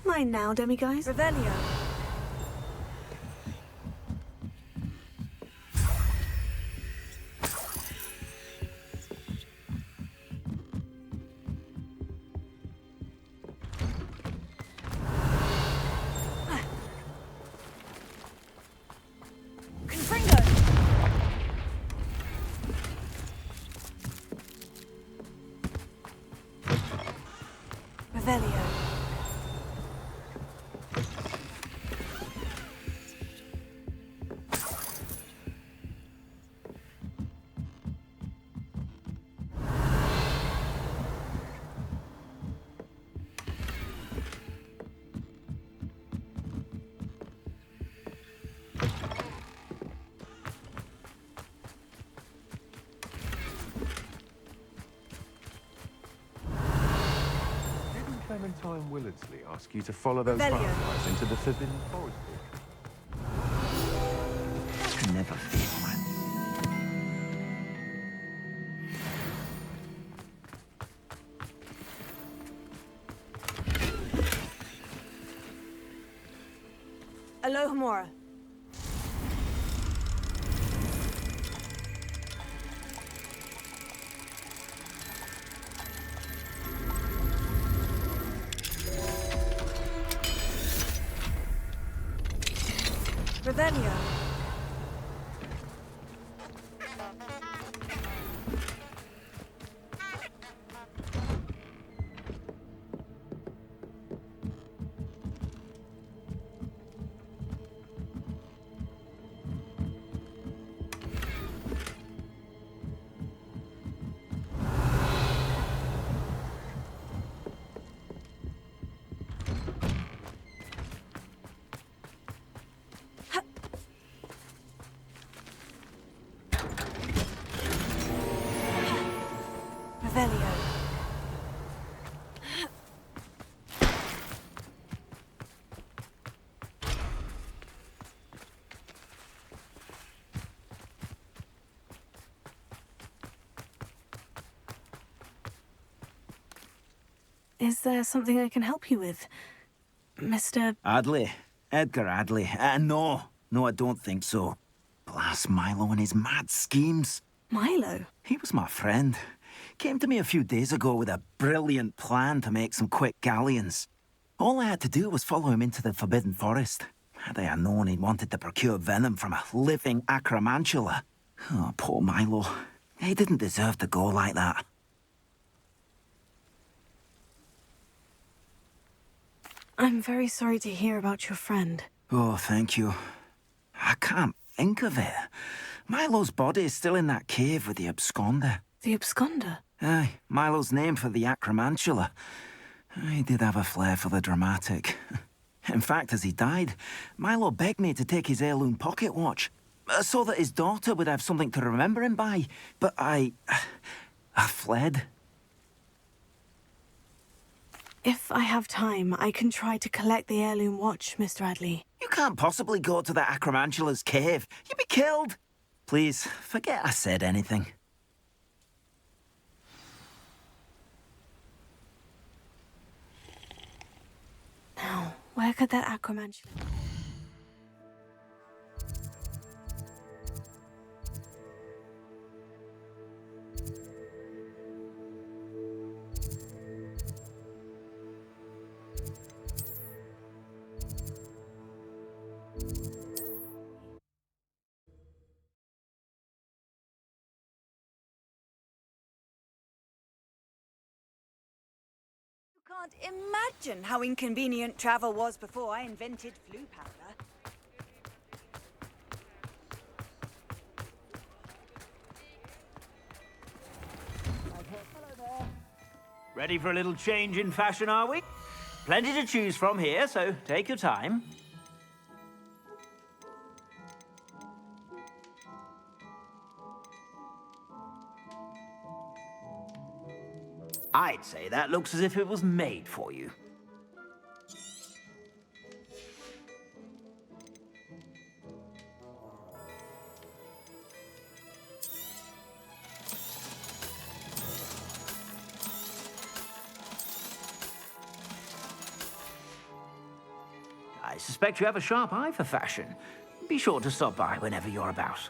Mine now, demiguise. Revelio. Revelio. Clementine Willardsley ask you to follow those Revelio. fireflies into the Forbidden Forest? I can never feel one. Alohomora. Revelio. Revelio. Is there something I can help you with, Mr. Adley. Edgar Adley. No, I don't think so. Blast Milo and his mad schemes. Milo? He was my friend. Came to me a few days ago with a brilliant plan to make some quick galleons. All I had to do was follow him into the Forbidden Forest. Had I known he'd wanted to procure venom from a living acromantula. Oh, poor Milo. He didn't deserve to go like that. I'm very sorry to hear about your friend. Oh, thank you. I can't think of it. Milo's body is still in that cave with the absconder. The absconder? Aye, Milo's name for the acromantula. He did have a flair for the dramatic. In fact, as he died, Milo begged me to take his heirloom pocket watch, so that his daughter would have something to remember him by. But I fled. If I have time, I can try to collect the heirloom watch, Mr. Adley. You can't possibly go to the acromantula's cave. You'd be killed. Please, forget I said anything. Now, Where could that acromantia be? You can't imagine how inconvenient travel was before I invented flu powder. Ready for a little change in fashion, are we? Plenty to choose from here, so take your time. I'd say that looks as if it was made for you. I suspect you have a sharp eye for fashion. Be sure to stop by whenever you're about.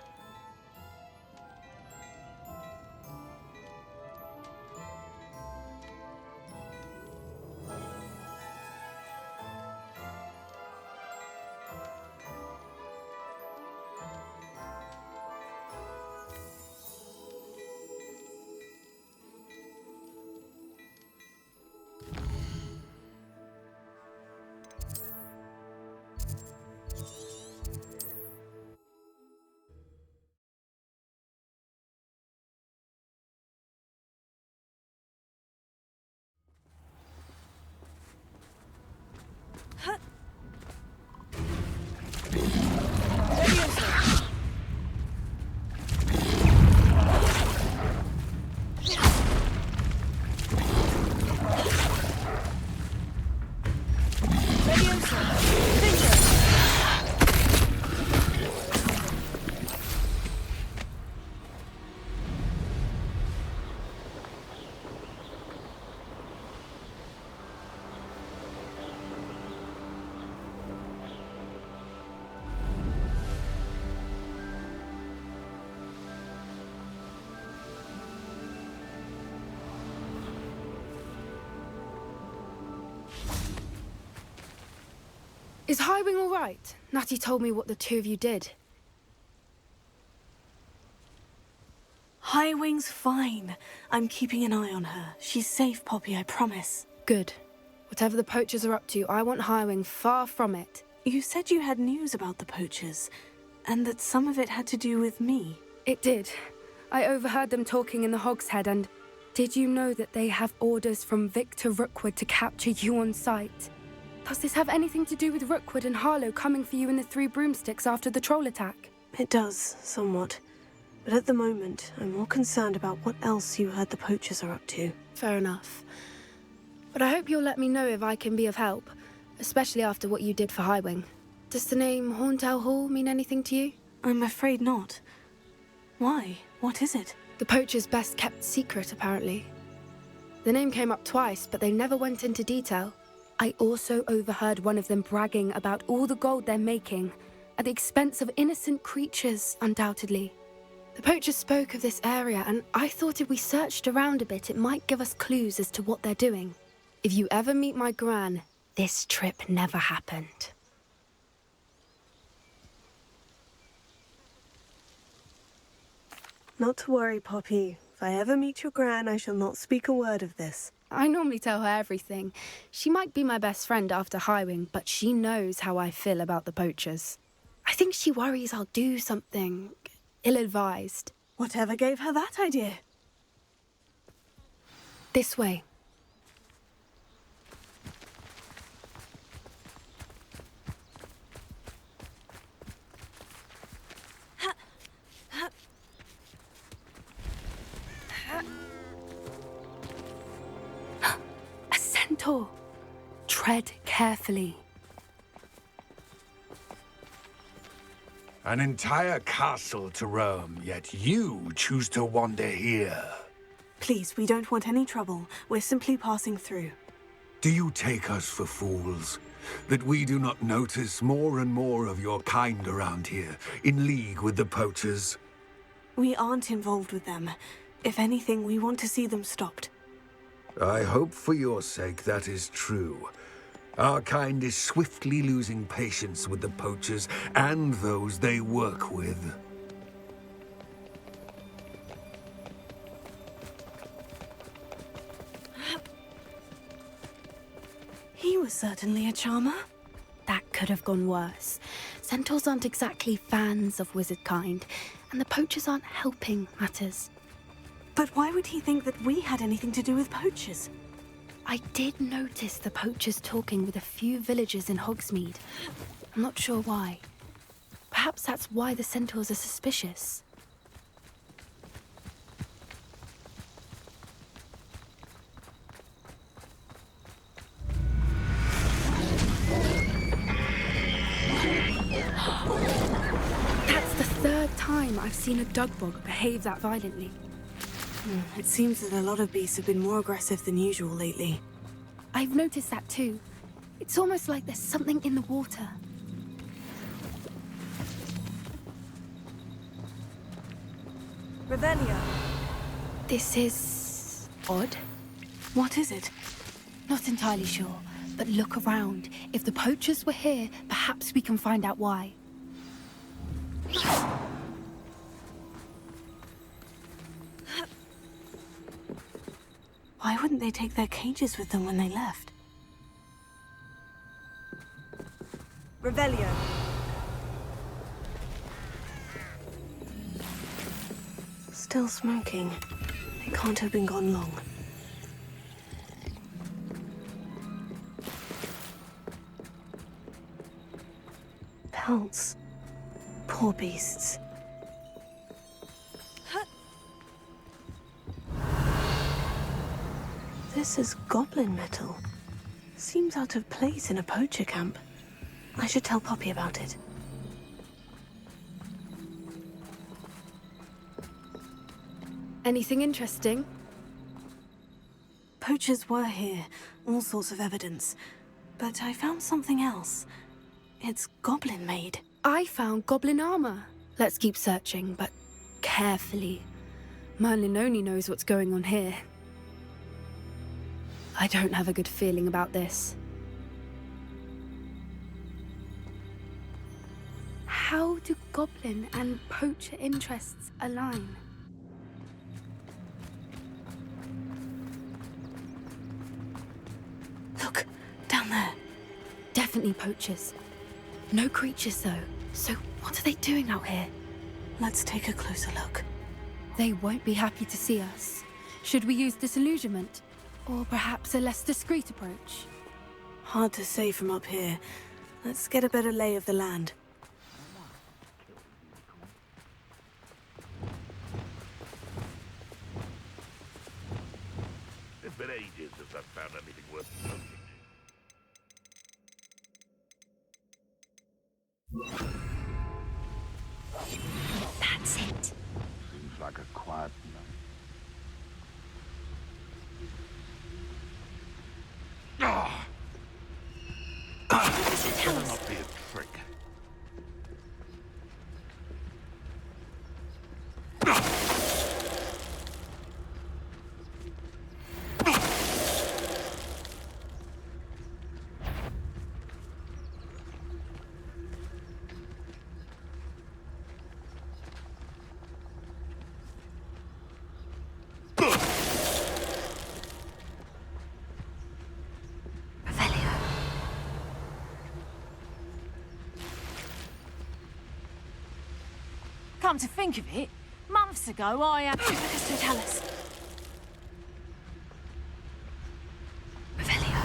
Is Highwing all right? Natty told me what the two of you did. Highwing's fine. I'm keeping an eye on her. She's safe, Poppy, I promise. Good. Whatever the Poachers are up to, I want Highwing far from it. You said you had news about the Poachers, and that some of it had to do with me. It did. I overheard them talking in the Hogshead, and did you know that they have orders from Victor Rookwood to capture you on sight? Does this have anything to do with Rookwood and Harlow coming for you in the Three Broomsticks after the troll attack? It does, somewhat. But at the moment, I'm more concerned about what else you heard the Poachers are up to. Fair enough. But I hope you'll let me know if I can be of help, especially after what you did for Highwing. Does the name Horntail Hall mean anything to you? I'm afraid not. Why? What is it? The Poachers' best kept secret, apparently. The name came up twice, but they never went into detail. I also overheard one of them bragging about all the gold they're making, at the expense of innocent creatures, undoubtedly. The Poachers spoke of this area, and I thought if we searched around a bit, it might give us clues as to what they're doing. If you ever meet my gran, this trip never happened. Not to worry, Poppy. If I ever meet your gran, I shall not speak a word of this. I normally tell her everything. She might be my best friend after Highwing, but she knows how I feel about the Poachers. I think she worries I'll do something ill-advised. Whatever gave her that idea? This way. A centaur. Tread carefully. An entire castle to roam, yet you choose to wander here. Please, we don't want any trouble. We're simply passing through. Do you take us for fools? that we do not notice more and more of your kind around here, in league with the Poachers? We aren't involved with them. If anything, we want to see them stopped. I hope for your sake that is true. Our kind is swiftly losing patience with the Poachers and those they work with. He was certainly a charmer. That could have gone worse. Centaurs aren't exactly fans of wizard kind, and the Poachers aren't helping matters. But why would he think that we had anything to do with Poachers? I did notice the Poachers talking with a few villagers in Hogsmeade. I'm not sure why. Perhaps that's why the Centaurs are suspicious. That's the third time I've seen a Dugbog behave that violently. It seems that a lot of beasts have been more aggressive than usual lately. I've noticed that too. It's almost like there's something in the water. Revelio. This is odd. What is it? Not entirely sure, but look around. If the Poachers were here, perhaps we can find out why. Why wouldn't they take their cages with them when they left? Revelio. Still smoking. They can't have been gone long. Pelts. Poor beasts. This is goblin metal. Seems out of place in a poacher camp. I should tell Poppy about it. Anything interesting? Poachers were here, all sorts of evidence. But I found something else. It's goblin-made. I found goblin armor. Let's keep searching, but carefully. Merlin only knows what's going on here. I don't have a good feeling about this. How do goblin and poacher interests align? Look, down there. Definitely poachers. No creatures, though. So what are they doing out here? Let's take a closer look. They won't be happy to see us. Should we use disillusionment? Or perhaps a less discreet approach? Hard to say from up here. Let's get a better lay of the land. It's been ages since I've found anything worth noting. That's it. Seems like a quiet night. Ah! This better not be a trick. Come to think of it, months ago I had... So tell us. Revelio.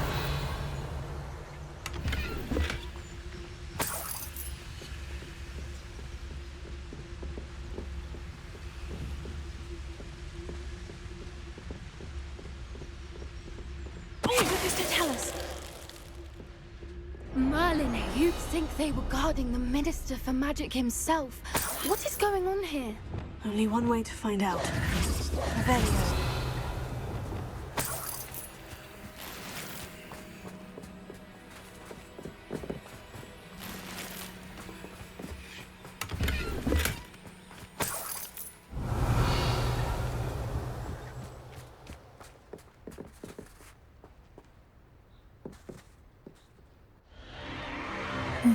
Tell us. Merlin, you'd think they were guarding the Minister for Magic himself. What is going on here? Only one way to find out. Revelio.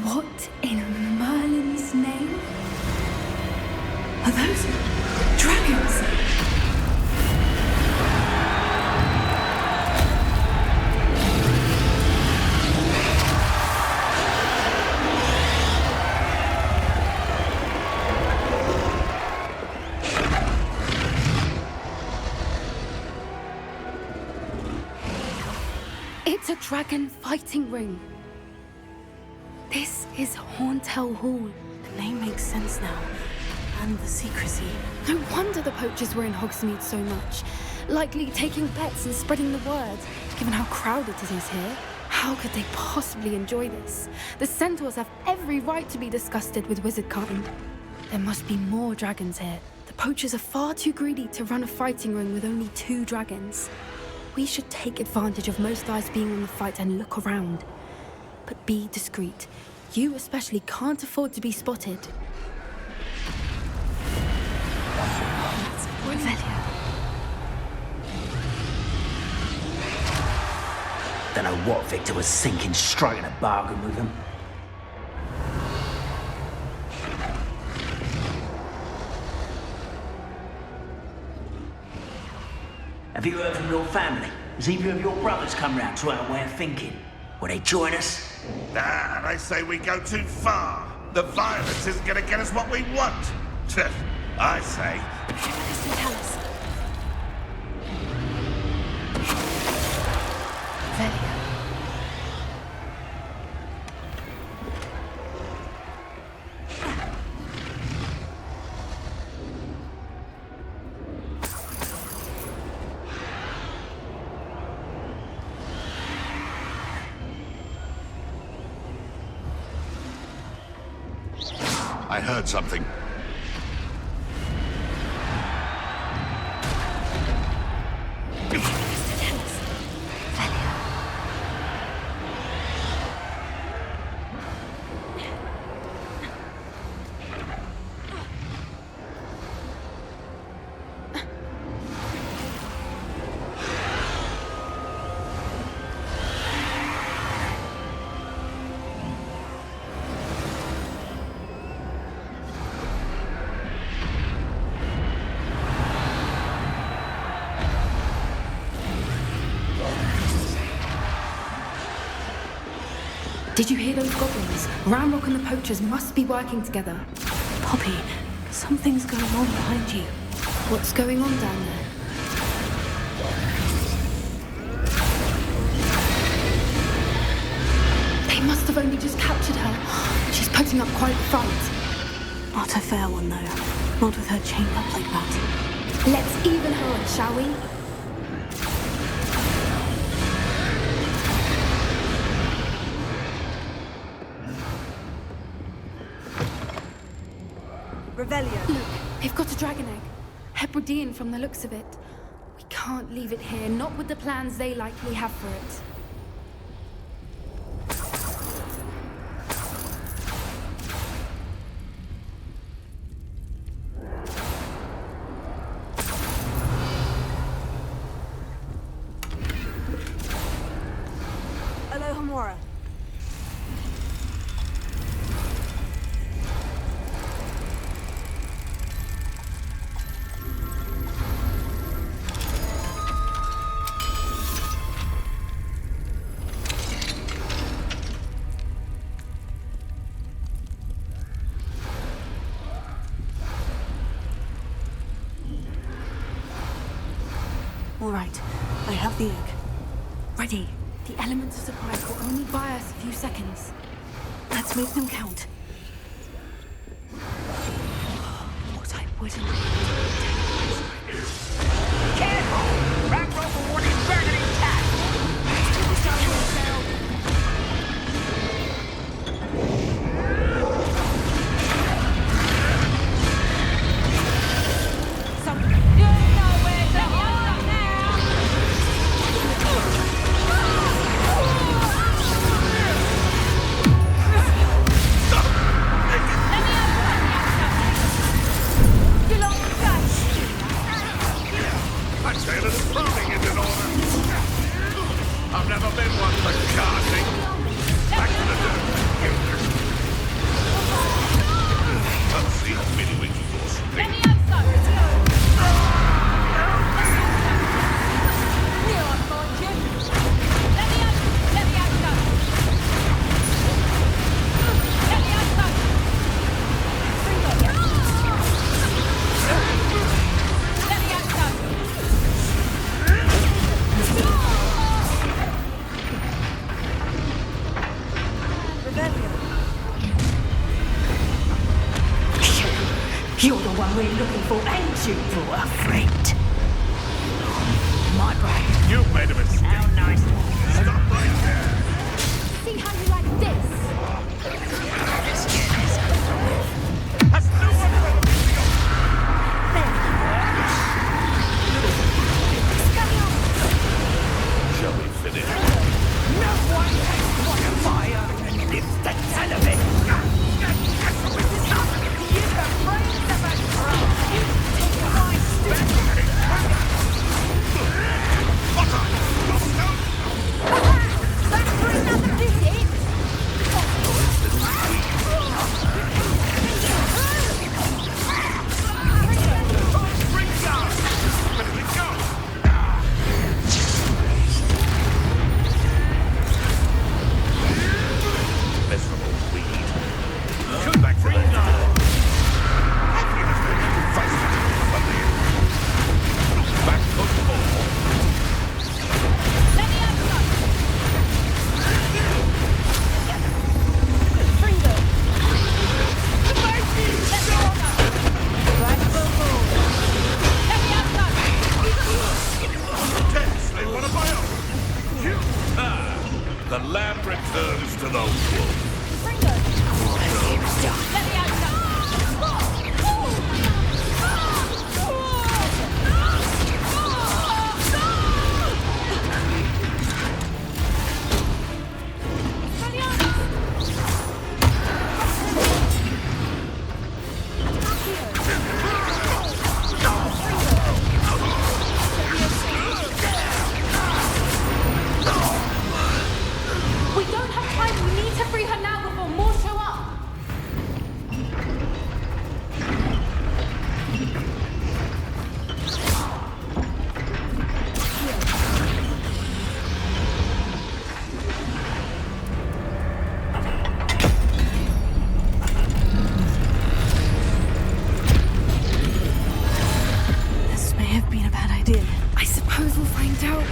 What in Merlin's name? Are those dragons? It's a dragon fighting ring. This is Horntail Hall. The name makes sense now. And the secrecy. No wonder the poachers were in Hogsmeade so much. Likely taking bets and spreading the word. Given how crowded it is here, how could they possibly enjoy this? The centaurs have every right to be disgusted with wizard kind. There must be more dragons here. The poachers are far too greedy to run a fighting ring with only 2 dragons. We should take advantage of most eyes being on the fight and look around. But be discreet. You especially can't afford to be spotted. Revelio. Don't know what Victor was thinking, striking a bargain with him. Have you heard from your family? Has either of your brothers come round to our way of thinking? Will they join us? Nah, they say we go too far. The violence isn't going to get us what we want. I say... Listen, tell us. Velia. I heard something. Did you hear those goblins? Ramrock and the poachers must be working together. Poppy, something's going on behind you. What's going on down there? They must have only just captured her. She's putting up quite a fight. Not a fair one, though. Not with her chained up like that. Let's even her on, shall we? Revelio. Look, they've got a dragon egg. Hebridean from the looks of it. We can't leave it here, not with the plans they likely have for it. Alohomora. All right, I have the egg. Ready. The elements of surprise will only buy us a few seconds. Let's make them count. What I wouldn't... Careful! Ramrock will want his dragon intact! we're looking for, and you brought a friend. My brain. You've made a mistake. How nice. Stop right there. See how you like this? Has no one ever been to your... Shall we finish? No one takes one of my own and lives to tell of it. You've got brains of a drum. You take my stupid. Back for another visit? Miserable weed. Come back to the back foot ball. Intensely, one of my own. The lamb returns to the wolf. We don't have time. We need to free her now before more show up. This may have been a bad idea. I suppose we'll find out.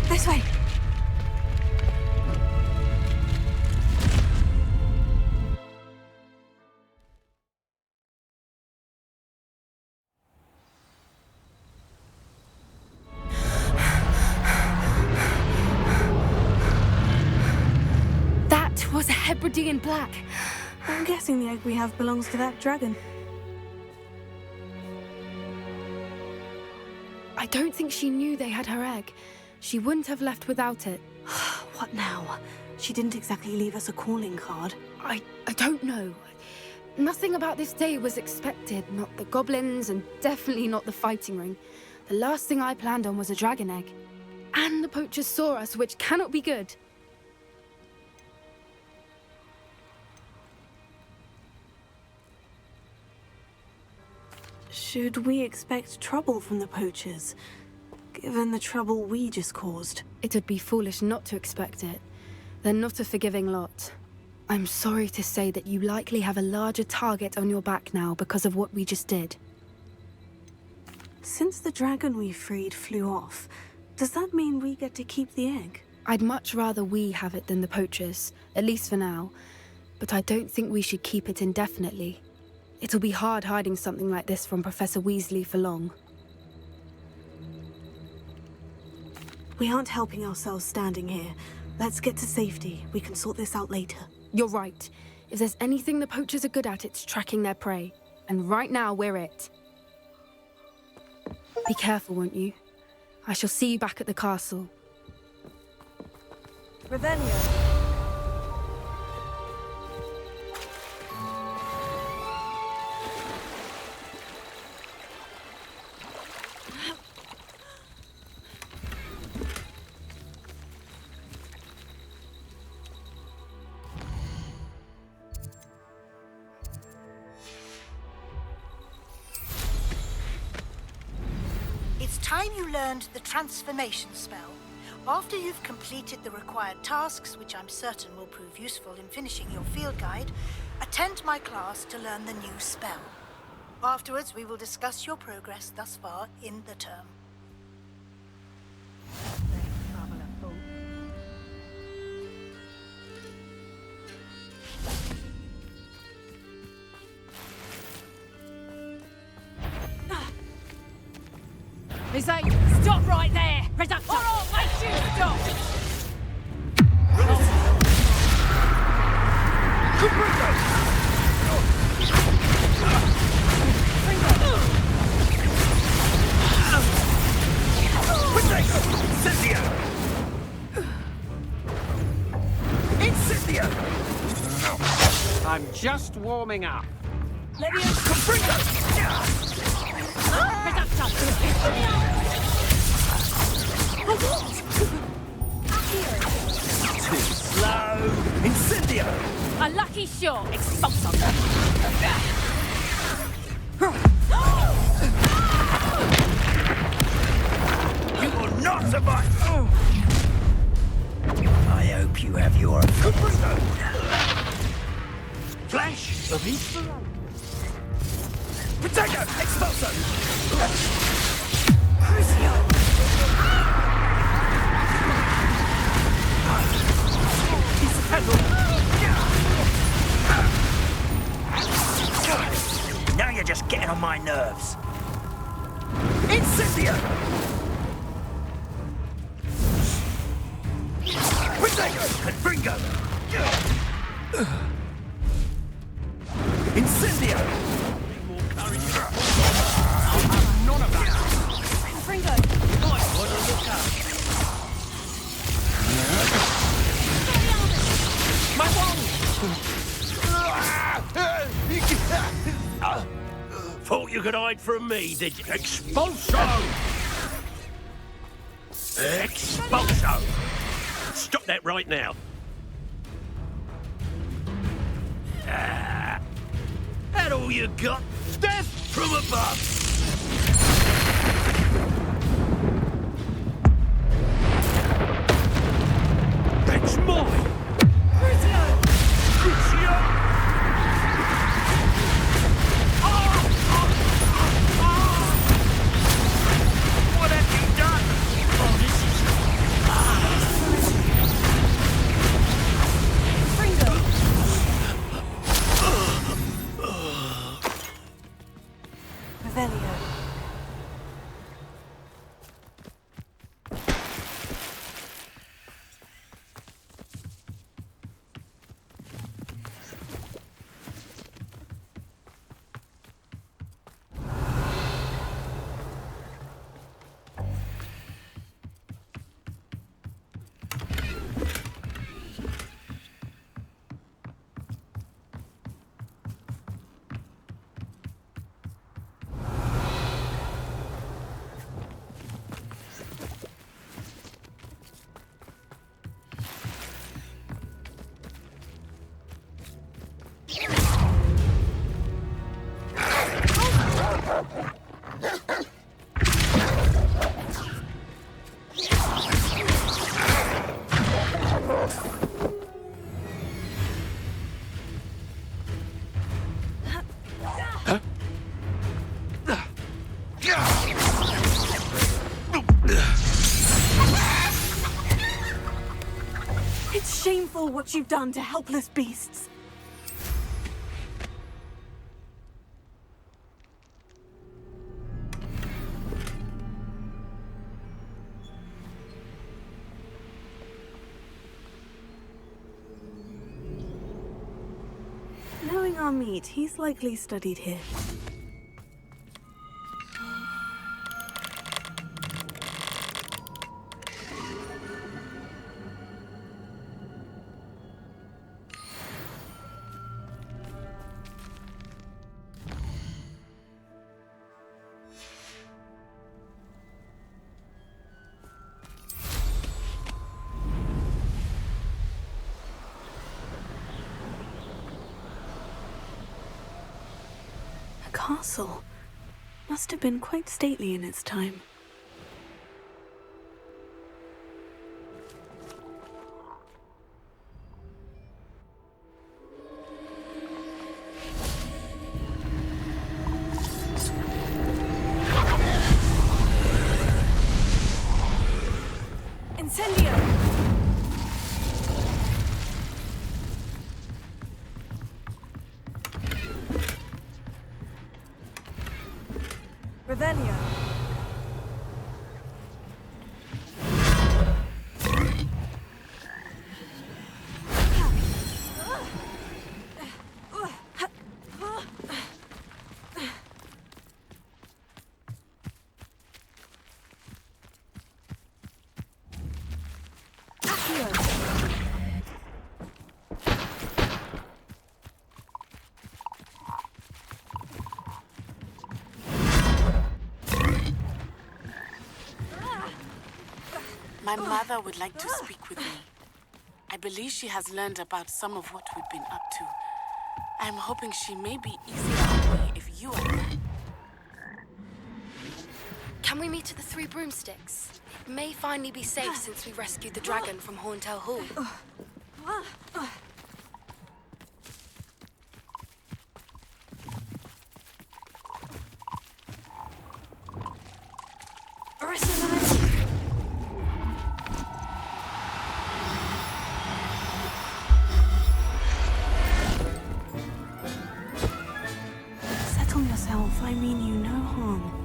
This way. That was a Hebridean black. I'm guessing the egg we have belongs to that dragon. I don't think she knew they had her egg. She wouldn't have left without it. What now? She didn't exactly leave us a calling card. I don't know. Nothing about this day was expected. Not the goblins, and definitely not the fighting ring. The last thing I planned on was a dragon egg. And the poachers saw us, which cannot be good. Should we expect trouble from the poachers, given the trouble we just caused? It would be foolish not to expect it. They're not a forgiving lot. I'm sorry to say that you likely have a larger target on your back now because of what we just did. Since the dragon we freed flew off, does that mean we get to keep the egg? I'd much rather we have it than the poachers, at least for now. But I don't think we should keep it indefinitely. It'll be hard hiding something like this from Professor Weasley for long. We aren't helping ourselves standing here. Let's get to safety. We can sort this out later. You're right. If there's anything the poachers are good at, it's tracking their prey. And right now, we're it. Be careful, won't you? I shall see you back at the castle. Revelio. It's time you learned the transformation spell. After you've completed the required tasks, which I'm certain will prove useful in finishing your field guide, attend my class to learn the new spell. Afterwards, we will discuss your progress thus far in the term. Is that... Stop right there! Reductor! Or I'll make you stop! Incendio! I'm just warming up. Too slow! Incendio! A lucky shot! Expulsor! You will not survive! I hope you have your flash of inspiration. Potato! Expulso! Now you're just getting on my nerves. Incendio! Potato! Confringo! Incendio! None of that! Confringo! Nice one to look up! My wand! Thought you could hide from me, did you? Expulso! Expulso! Stop that right now. That all you got? Death from above! That's mine! Crucio! Crucio! What have you done? Oh, this is... Revelio. It's shameful what you've done to helpless beasts. Knowing our meat, he's likely studied here. castle. Must have been quite stately in its time. Incendio! Revelio. My mother would like to speak with me. I believe she has learned about some of what we've been up to. I'm hoping she may be easier on me if you are there. Can we meet at the Three Broomsticks? It may finally be safe since we rescued the dragon from Horntail Hall. Settle yourself. I mean you no harm.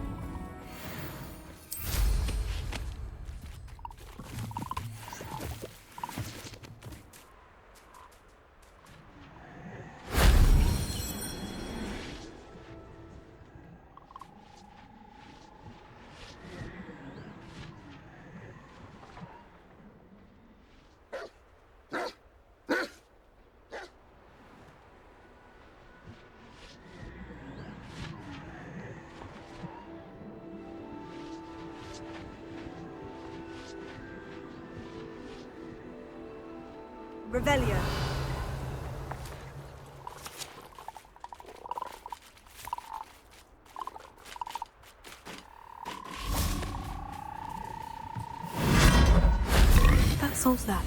Revelio. That solves that.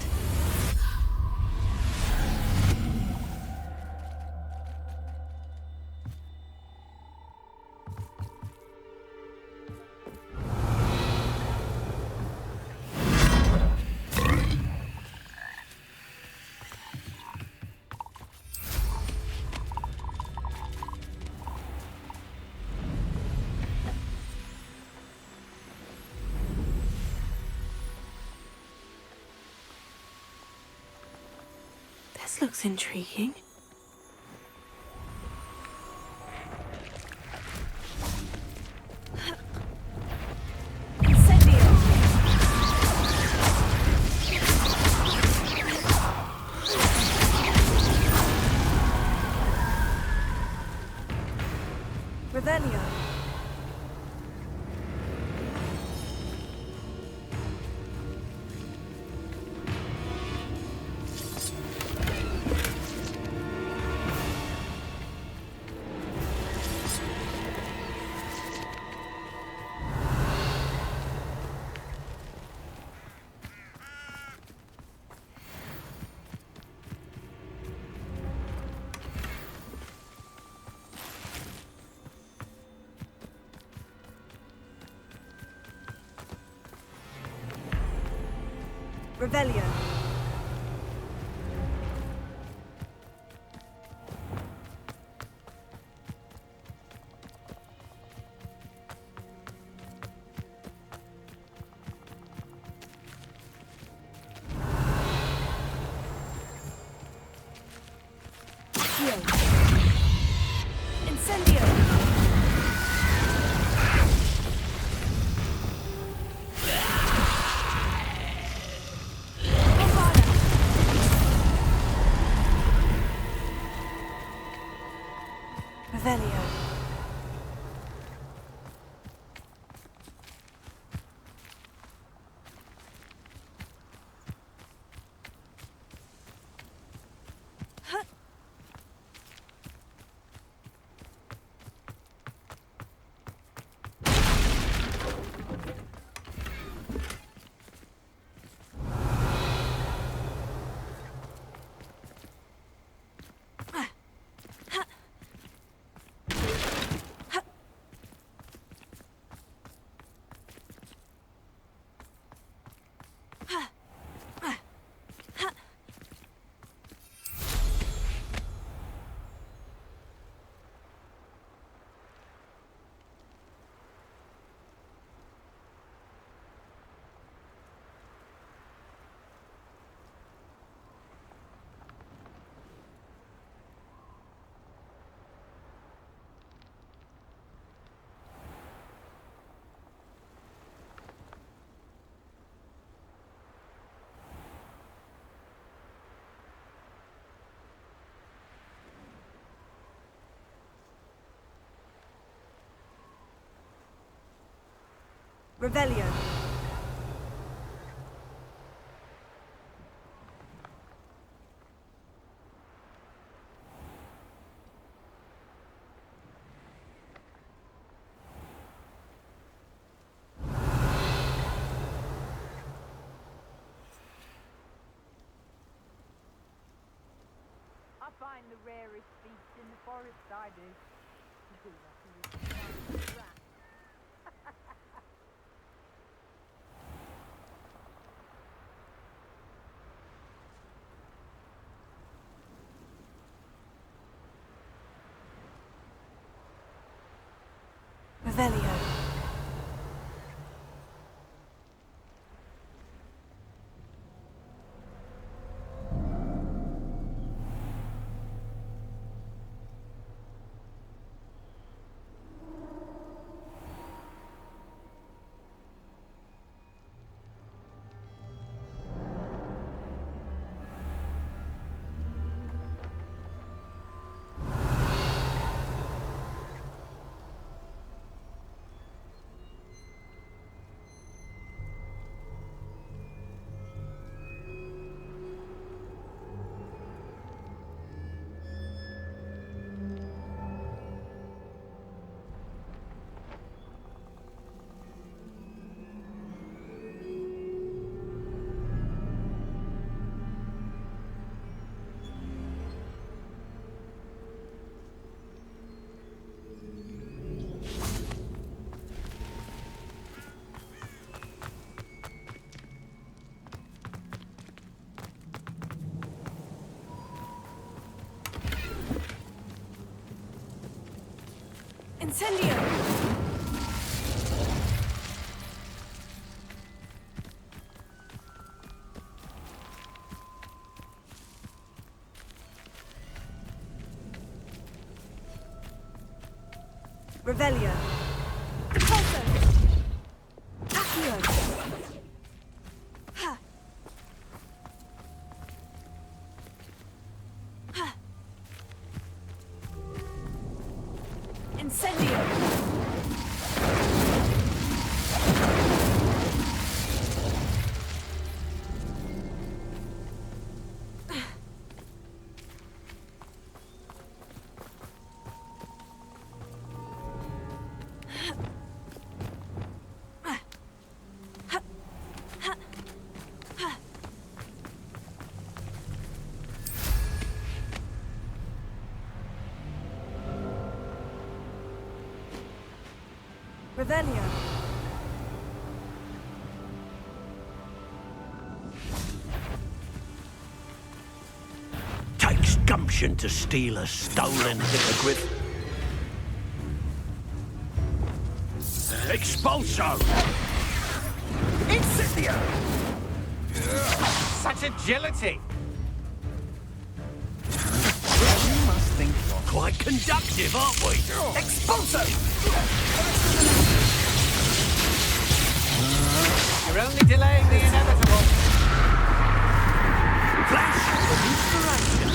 This looks intriguing. Revelio. Revelio. Incendio. Revelio. I find the rarest beast in the forest, I do. Revelio. Incendio! Revelio. Pulso. Accio. Ha. Ha. Incendio. Revelio. Takes gumption to steal a stolen hippogriff. Expulso! Incendio! Such agility! You must think you're quite conductive, aren't we? Expulso! You're only delaying the inevitable. Flash of inspiration.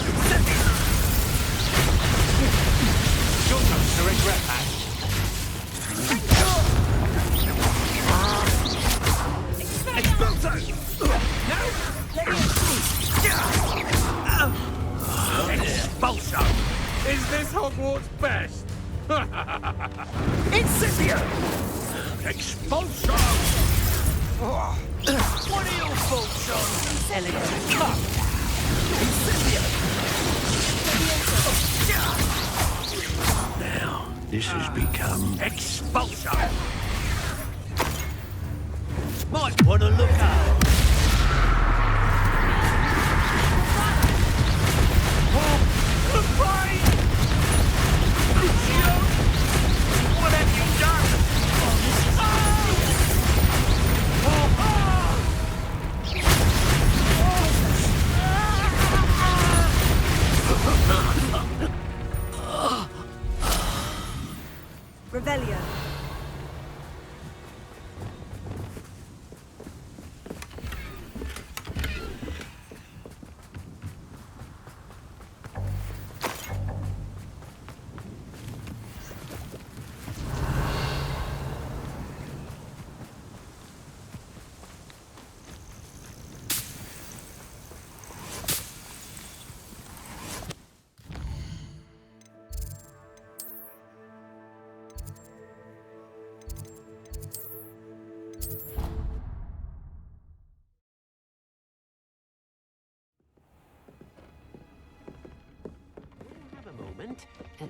You're going to regret that. Expulso! No! Expulso! Is this Hogwarts best? Incendio! Expulso! What are your thoughts on elegant cup? Now, this has become expulso! Might want to look out. Goodbye! Lucio! What have you done? Revelio.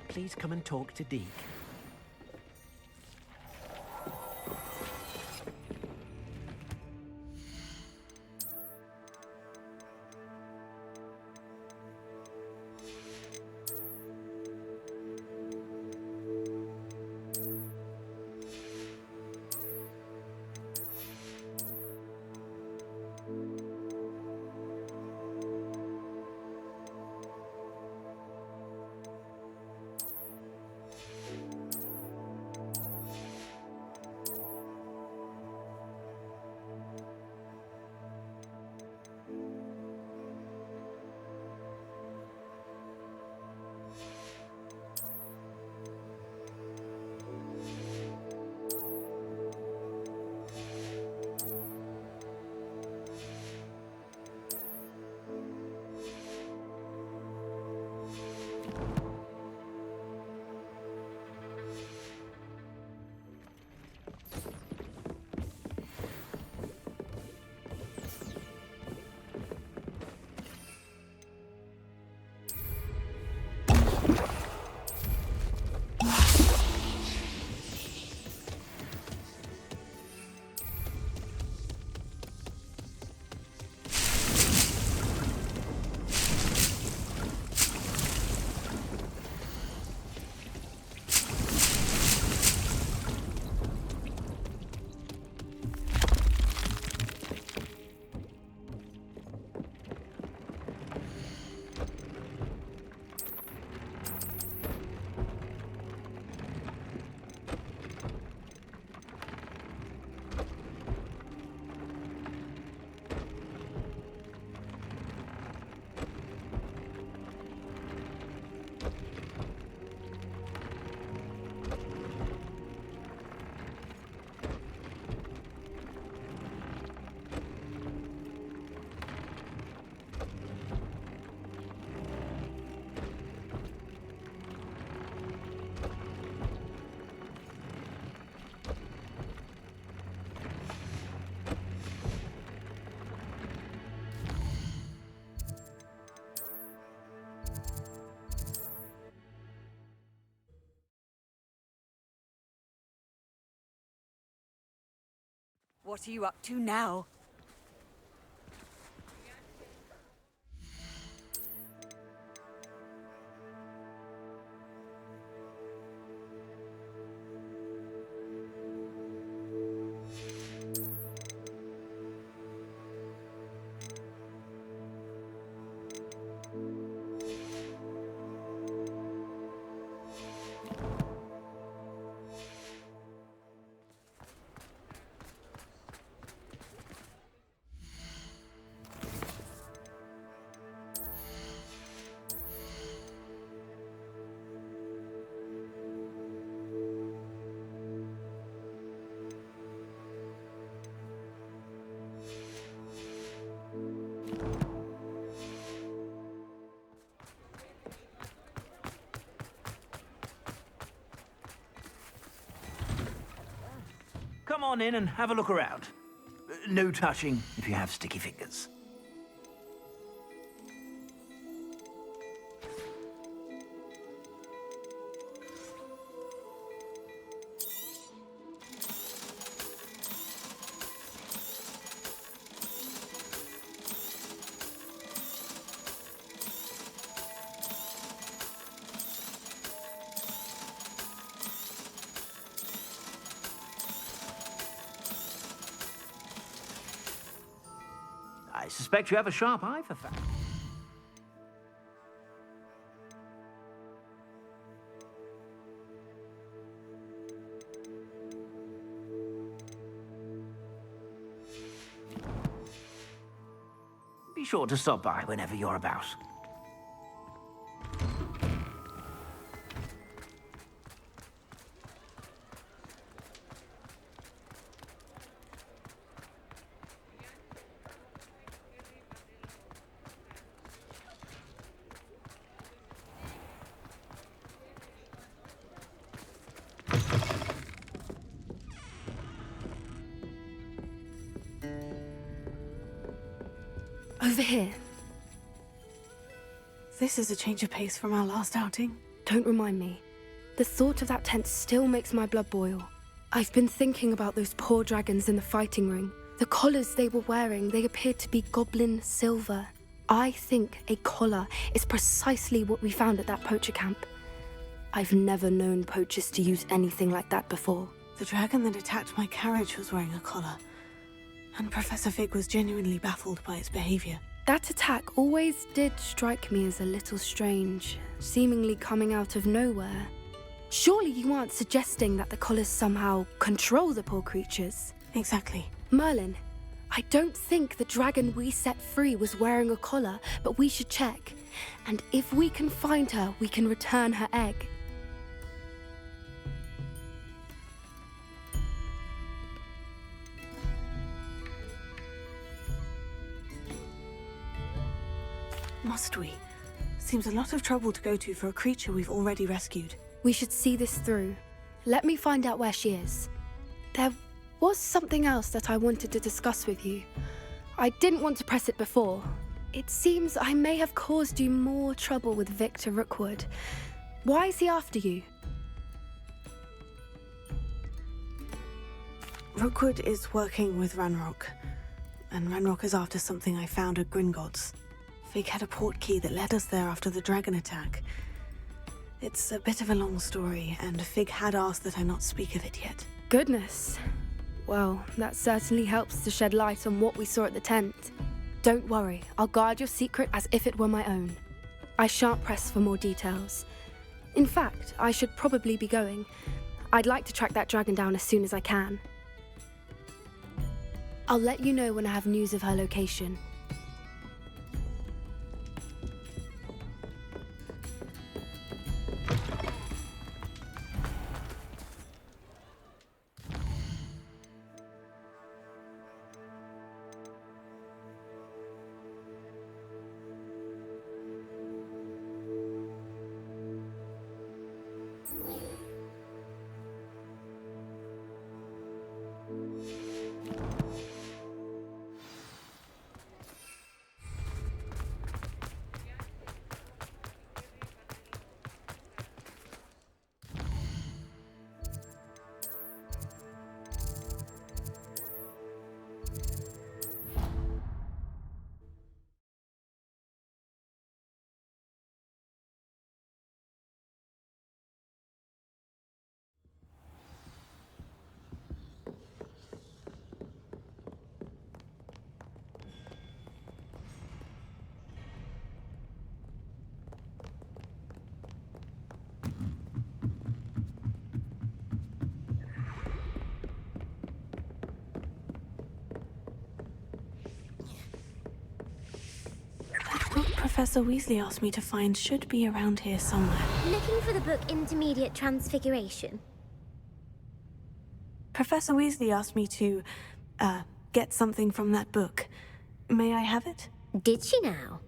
Please come and talk to Deke. What are you up to now? Come on in and have a look around. No touching if you have sticky fingers. I suspect you have a sharp eye for facts. Be sure to stop by whenever you're about. Over here. This is a change of pace from our last outing. Don't remind me. The thought of that tent still makes my blood boil. I've been thinking about those poor dragons in the fighting ring. The collars they were wearing, they appeared to be goblin silver. I think a collar is precisely what we found at that poacher camp. I've never known poachers to use anything like that before. The dragon that attacked my carriage was wearing a collar, and Professor Fig was genuinely baffled by its behavior. That attack always did strike me as a little strange, seemingly coming out of nowhere. Surely you aren't suggesting that the collars somehow control the poor creatures? Exactly. Merlin, I don't think the dragon we set free was wearing a collar, but we should check. And if we can find her, we can return her egg. Must we? Seems a lot of trouble to go to for a creature we've already rescued. We should see this through. Let me find out where she is. There was something else that I wanted to discuss with you. I didn't want to press it before. It seems I may have caused you more trouble with Victor Rookwood. Why is he after you? Rookwood is working with Ranrock, and Ranrock is after something I found at Gringotts. Fig had a portkey that led us there after the dragon attack. It's a bit of a long story, and Fig had asked that I not speak of it yet. Goodness. Well, that certainly helps to shed light on what we saw at the tent. Don't worry, I'll guard your secret as if it were my own. I shan't press for more details. In fact, I should probably be going. I'd like to track that dragon down as soon as I can. I'll let you know when I have news of her location. Professor Weasley asked me to find should be around here somewhere. Looking for the book Intermediate Transfiguration? Professor Weasley asked me to, get something from that book. May I have it? Did she now?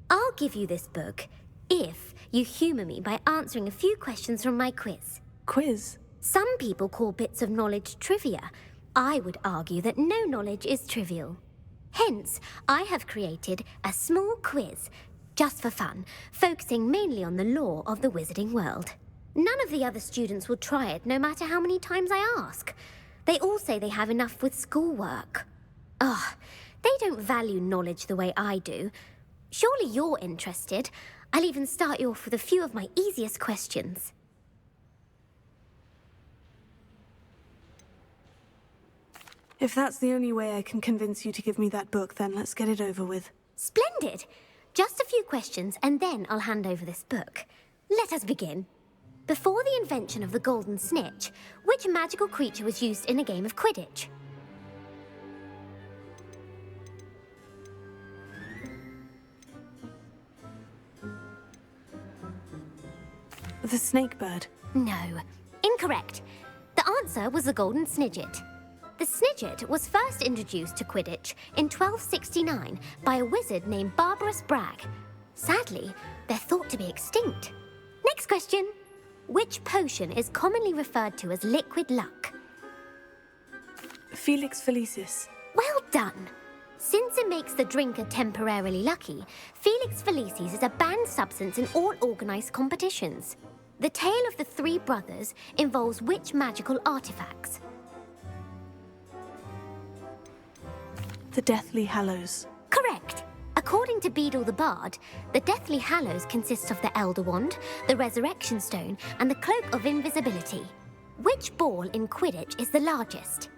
I'll give you this book if you humour me by answering a few questions from my quiz. Quiz? Some people call bits of knowledge trivia. I would argue that no knowledge is trivial. Hence, I have created a small quiz, just for fun, focusing mainly on the lore of the wizarding world. None of the other students will try it, no matter how many times I ask. They all say they have enough with schoolwork. Ugh, they don't value knowledge the way I do. Surely you're interested. I'll even start you off with a few of my easiest questions. If that's the only way I can convince you to give me that book, then let's get it over with. Splendid! Just a few questions, and then I'll hand over this book. Let us begin. Before the invention of the golden snitch, which magical creature was used in a game of Quidditch? The snake bird. No. Incorrect. The answer was the golden snidget. The snidget was first introduced to Quidditch in 1269 by a wizard named Barbarous Bragg. Sadly, they're thought to be extinct. Next question. Which potion is commonly referred to as liquid luck? Felix Felicis. Well done. Since it makes the drinker temporarily lucky, Felix Felicis is a banned substance in all organised competitions. The tale of the three brothers involves which magical artifacts? The Deathly Hallows. Correct. According to Beadle the Bard, the Deathly Hallows consists of the Elder Wand, the Resurrection Stone, and the Cloak of Invisibility. Which ball in Quidditch is the largest?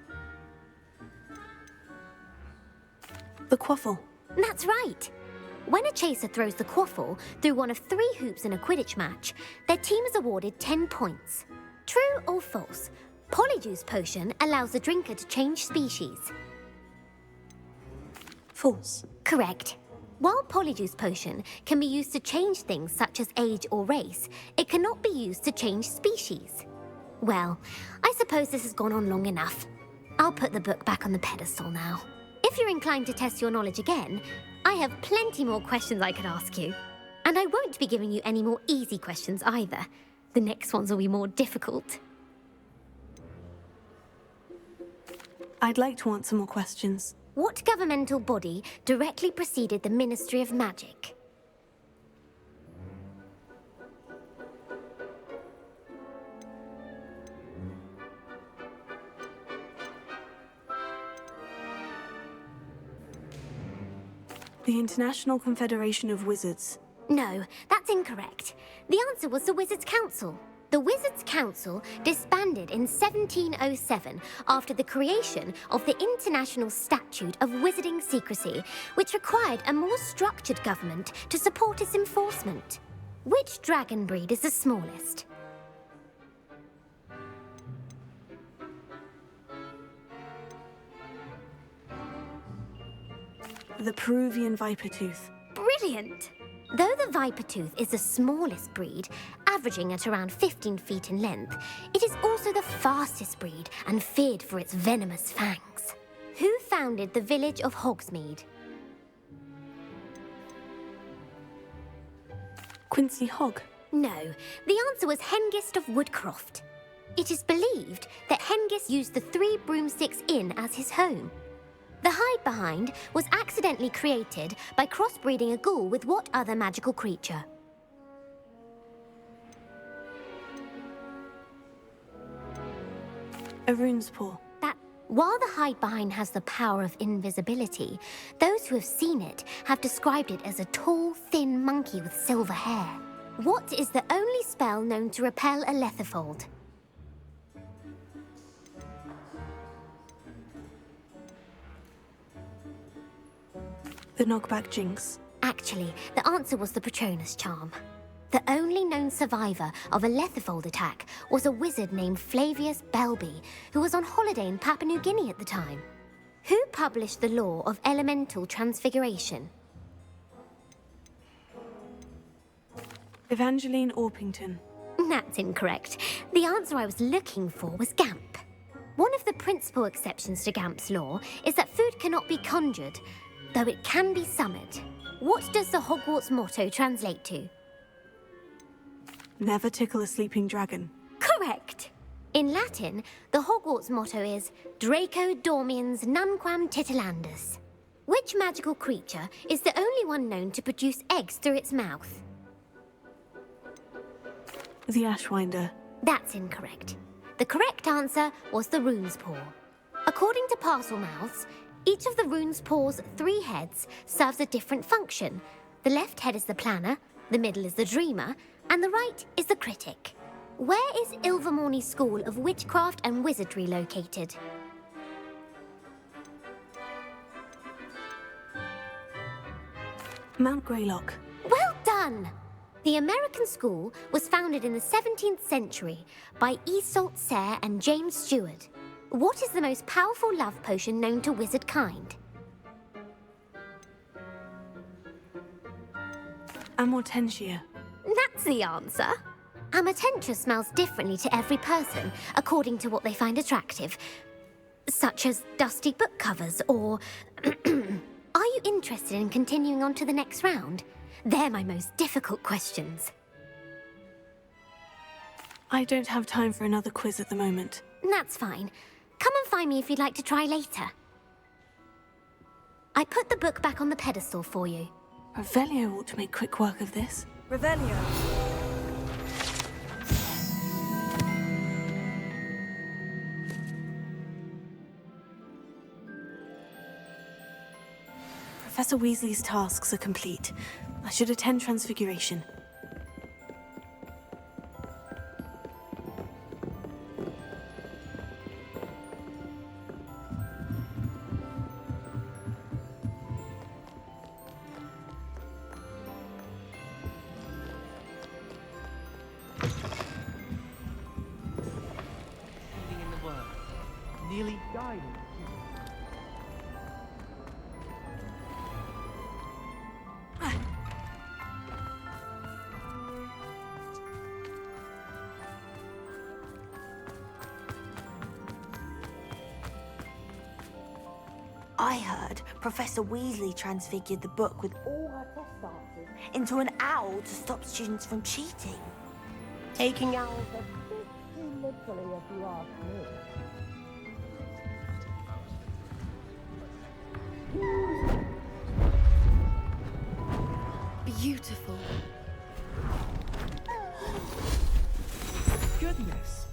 The Quaffle. That's right. When a chaser throws the quaffle through one of 3 hoops in a Quidditch match, their team is awarded 10 points. True or false? Polyjuice Potion allows the drinker to change species. False. Correct. While Polyjuice Potion can be used to change things such as age or race, it cannot be used to change species. Well, I suppose this has gone on long enough. I'll put the book back on the pedestal now. If you're inclined to test your knowledge again, I have plenty more questions I could ask you. And I won't be giving you any more easy questions either. The next ones will be more difficult. I'd like to answer more questions. What governmental body directly preceded the Ministry of Magic? The International Confederation of Wizards. No, that's incorrect. The answer was the Wizards' Council. The Wizards' Council disbanded in 1707 after the creation of the International Statute of Wizarding Secrecy, which required a more structured government to support its enforcement. Which dragon breed is the smallest? The Peruvian Vipertooth. Brilliant! Though the Vipertooth is the smallest breed, averaging at around 15 feet in length, it is also the fastest breed and feared for its venomous fangs. Who founded the village of Hogsmeade? Quincy Hogg. No, the answer was Hengist of Woodcroft. It is believed that Hengist used the 3 Broomsticks Inn as his home. The hide-behind was accidentally created by crossbreeding a ghoul with what other magical creature? A rune's paw. While the hide-behind has the power of invisibility, those who have seen it have described it as a tall, thin monkey with silver hair. What is the only spell known to repel a letherfold? The Knockback Jinx. Actually, the answer was the Patronus Charm. The only known survivor of a letherfold attack was a wizard named Flavius Belby, who was on holiday in Papua New Guinea at the time. Who published the law of elemental transfiguration? Evangeline Orpington. That's incorrect. The answer I was looking for was Gamp. One of the principal exceptions to Gamp's law is that food cannot be conjured, though it can be summoned. What does the Hogwarts motto translate to? Never tickle a sleeping dragon. Correct! In Latin, the Hogwarts motto is Draco Dormiens Nunquam Titilandus. Which magical creature is the only one known to produce eggs through its mouth? The Ashwinder. That's incorrect. The correct answer was the Rune's Paw. According to Parselmouths, each of the Rune's Paw's 3 heads serves a different function. The left head is the planner, the middle is the dreamer, and the right is the critic. Where is Ilvermorny School of Witchcraft and Wizardry located? Mount Greylock. Well done! The American school was founded in the 17th century by Iseult Sayre and James Stewart. What is the most powerful love potion known to wizard kind? Amortentia. That's the answer. Amortentia smells differently to every person, according to what they find attractive, such as dusty book covers or... Are you interested in continuing on to the next round? They're my most difficult questions. I don't have time for another quiz at the moment. That's fine. Come and find me if you'd like to try later. I put the book back on the pedestal for you. Revelio ought to make quick work of this. Revelio. Professor Weasley's tasks are complete. I should attend Transfiguration. In the world. Nearly died. I heard Professor Weasley transfigured the book with all her test answers into an owl to stop students from cheating. Taking owls a bit too literally, if you ask me. Beautiful. Goodness.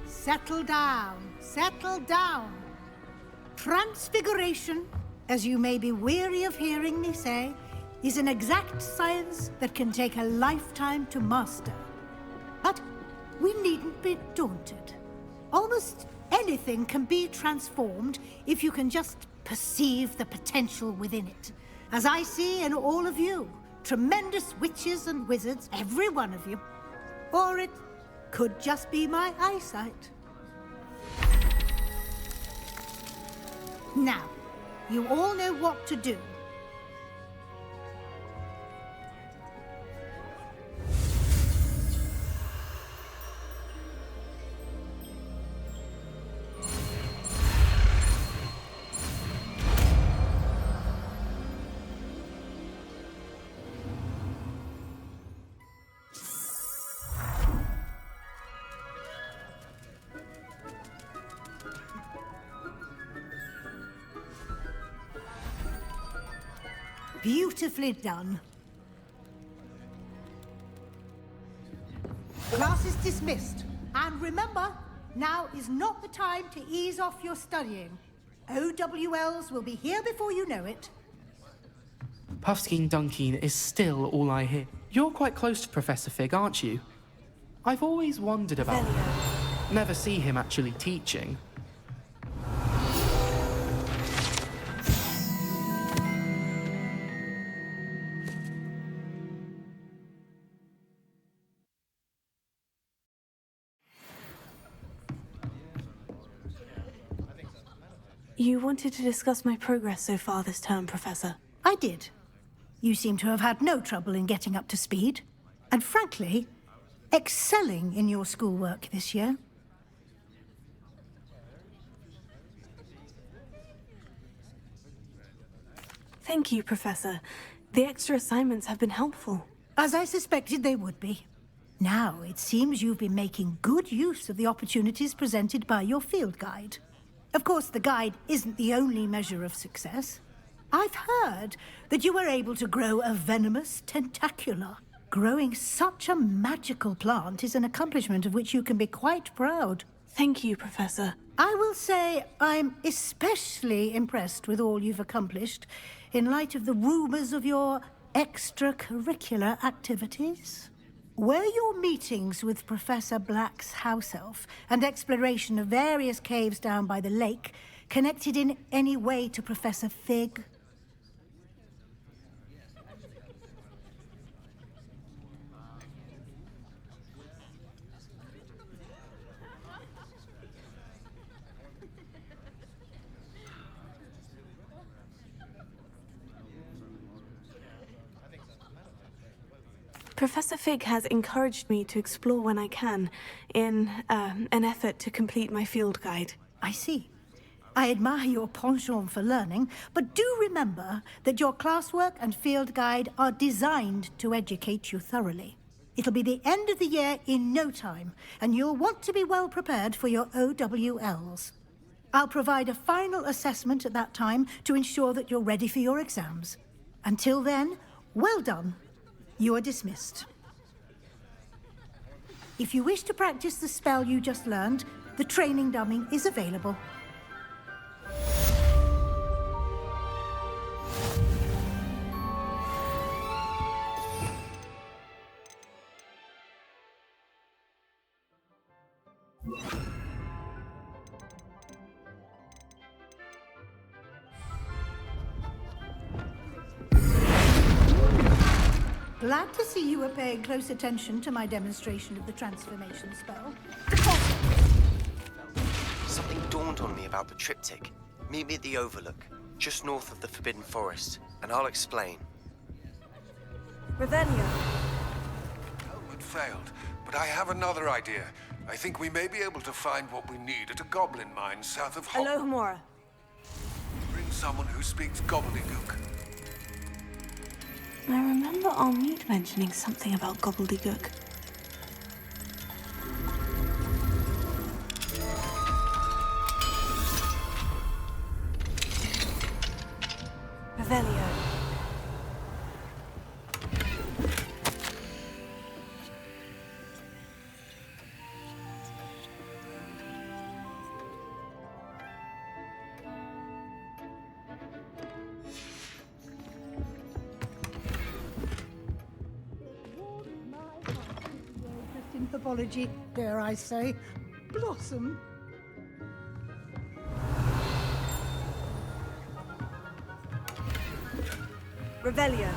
Settle down. Settle down. Transfiguration, as you may be weary of hearing me say, is an exact science that can take a lifetime to master. But we needn't be daunted. Almost anything can be transformed if you can just perceive the potential within it. As I see in all of you, tremendous witches and wizards, every one of you. Or it could just be my eyesight. Now, you all know what to do. Beautifully done. Class is dismissed. And remember, now is not the time to ease off your studying. OWLs will be here before you know it. Puffskein Dunkeen is still all I hear. You're quite close to Professor Fig, aren't you? I've always wondered about him. Never see him actually teaching. You wanted to discuss my progress so far this term, Professor. I did. You seem to have had no trouble in getting up to speed. And frankly, excelling in your schoolwork this year. Thank you, Professor. The extra assignments have been helpful. As I suspected they would be. Now, it seems you've been making good use of the opportunities presented by your field guide. Of course, the guide isn't the only measure of success. I've heard that you were able to grow a venomous tentacula. Growing such a magical plant is an accomplishment of which you can be quite proud. Thank you, Professor. I will say I'm especially impressed with all you've accomplished in light of the rumors of your extracurricular activities. Were your meetings with Professor Black's house elf and exploration of various caves down by the lake connected in any way to Professor Fig? Professor Fig has encouraged me to explore when I can, in an effort to complete my field guide. I see. I admire your penchant for learning, but do remember that your classwork and field guide are designed to educate you thoroughly. It'll be the end of the year in no time, and you'll want to be well prepared for your OWLs. I'll provide a final assessment at that time to ensure that you're ready for your exams. Until then, well done. You are dismissed. If you wish to practice the spell you just learned, the training dummy is available. Glad to see you are paying close attention to my demonstration of the transformation spell. Something dawned on me about the triptych. Meet me at the Overlook, just north of the Forbidden Forest, and I'll explain. Revelio. It failed, but I have another idea. I think we may be able to find what we need at a goblin mine south of Hogwarts. Alohomora. Bring someone who speaks gobbledygook. I remember our meet mentioning something about gobbledygook. Revelio. Apology, dare I say, blossom. Revelio.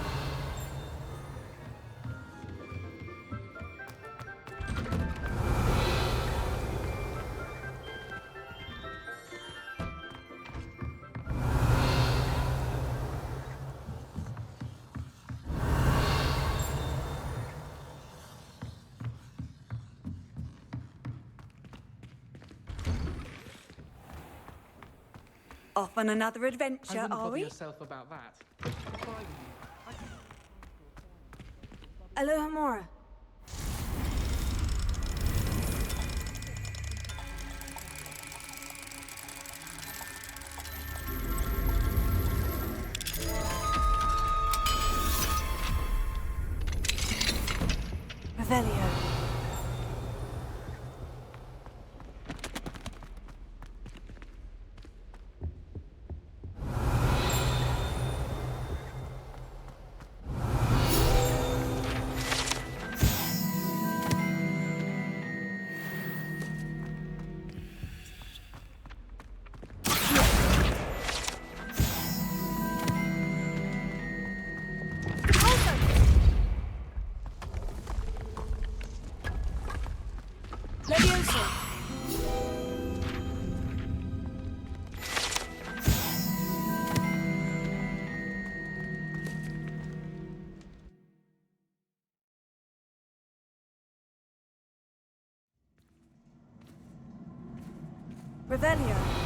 Off on another adventure, I wouldn't are bother we? yourself about that. Alohomora. Revelio. Revelio.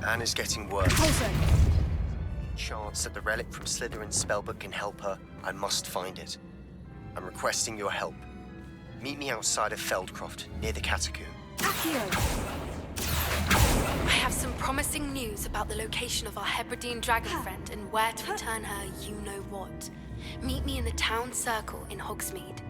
Anna's getting worse. Also, Chance that the relic from Slytherin's spellbook can help her, I must find it. I'm requesting your help. Meet me outside of Feldcroft, near the Catacomb. I have some promising news about the location of our Hebridean dragon friend and where to return her you-know-what. Meet me in the town circle in Hogsmeade.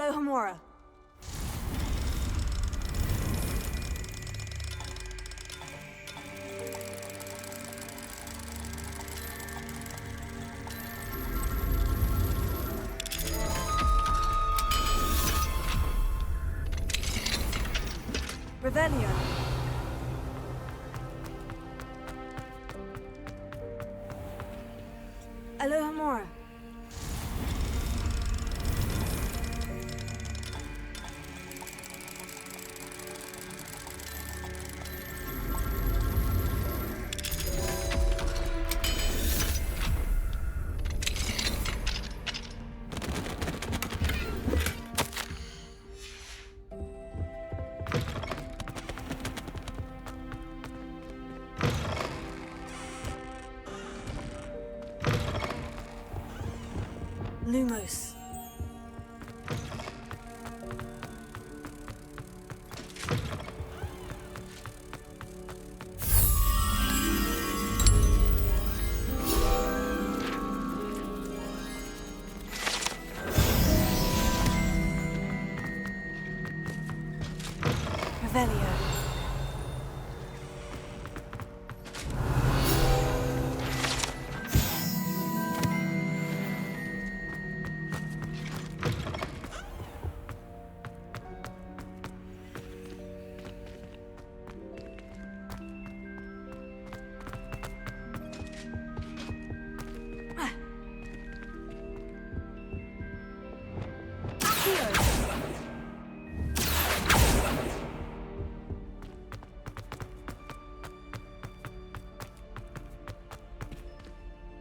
Alohomora. Revelio. Alohomora. Lumos. Revelio.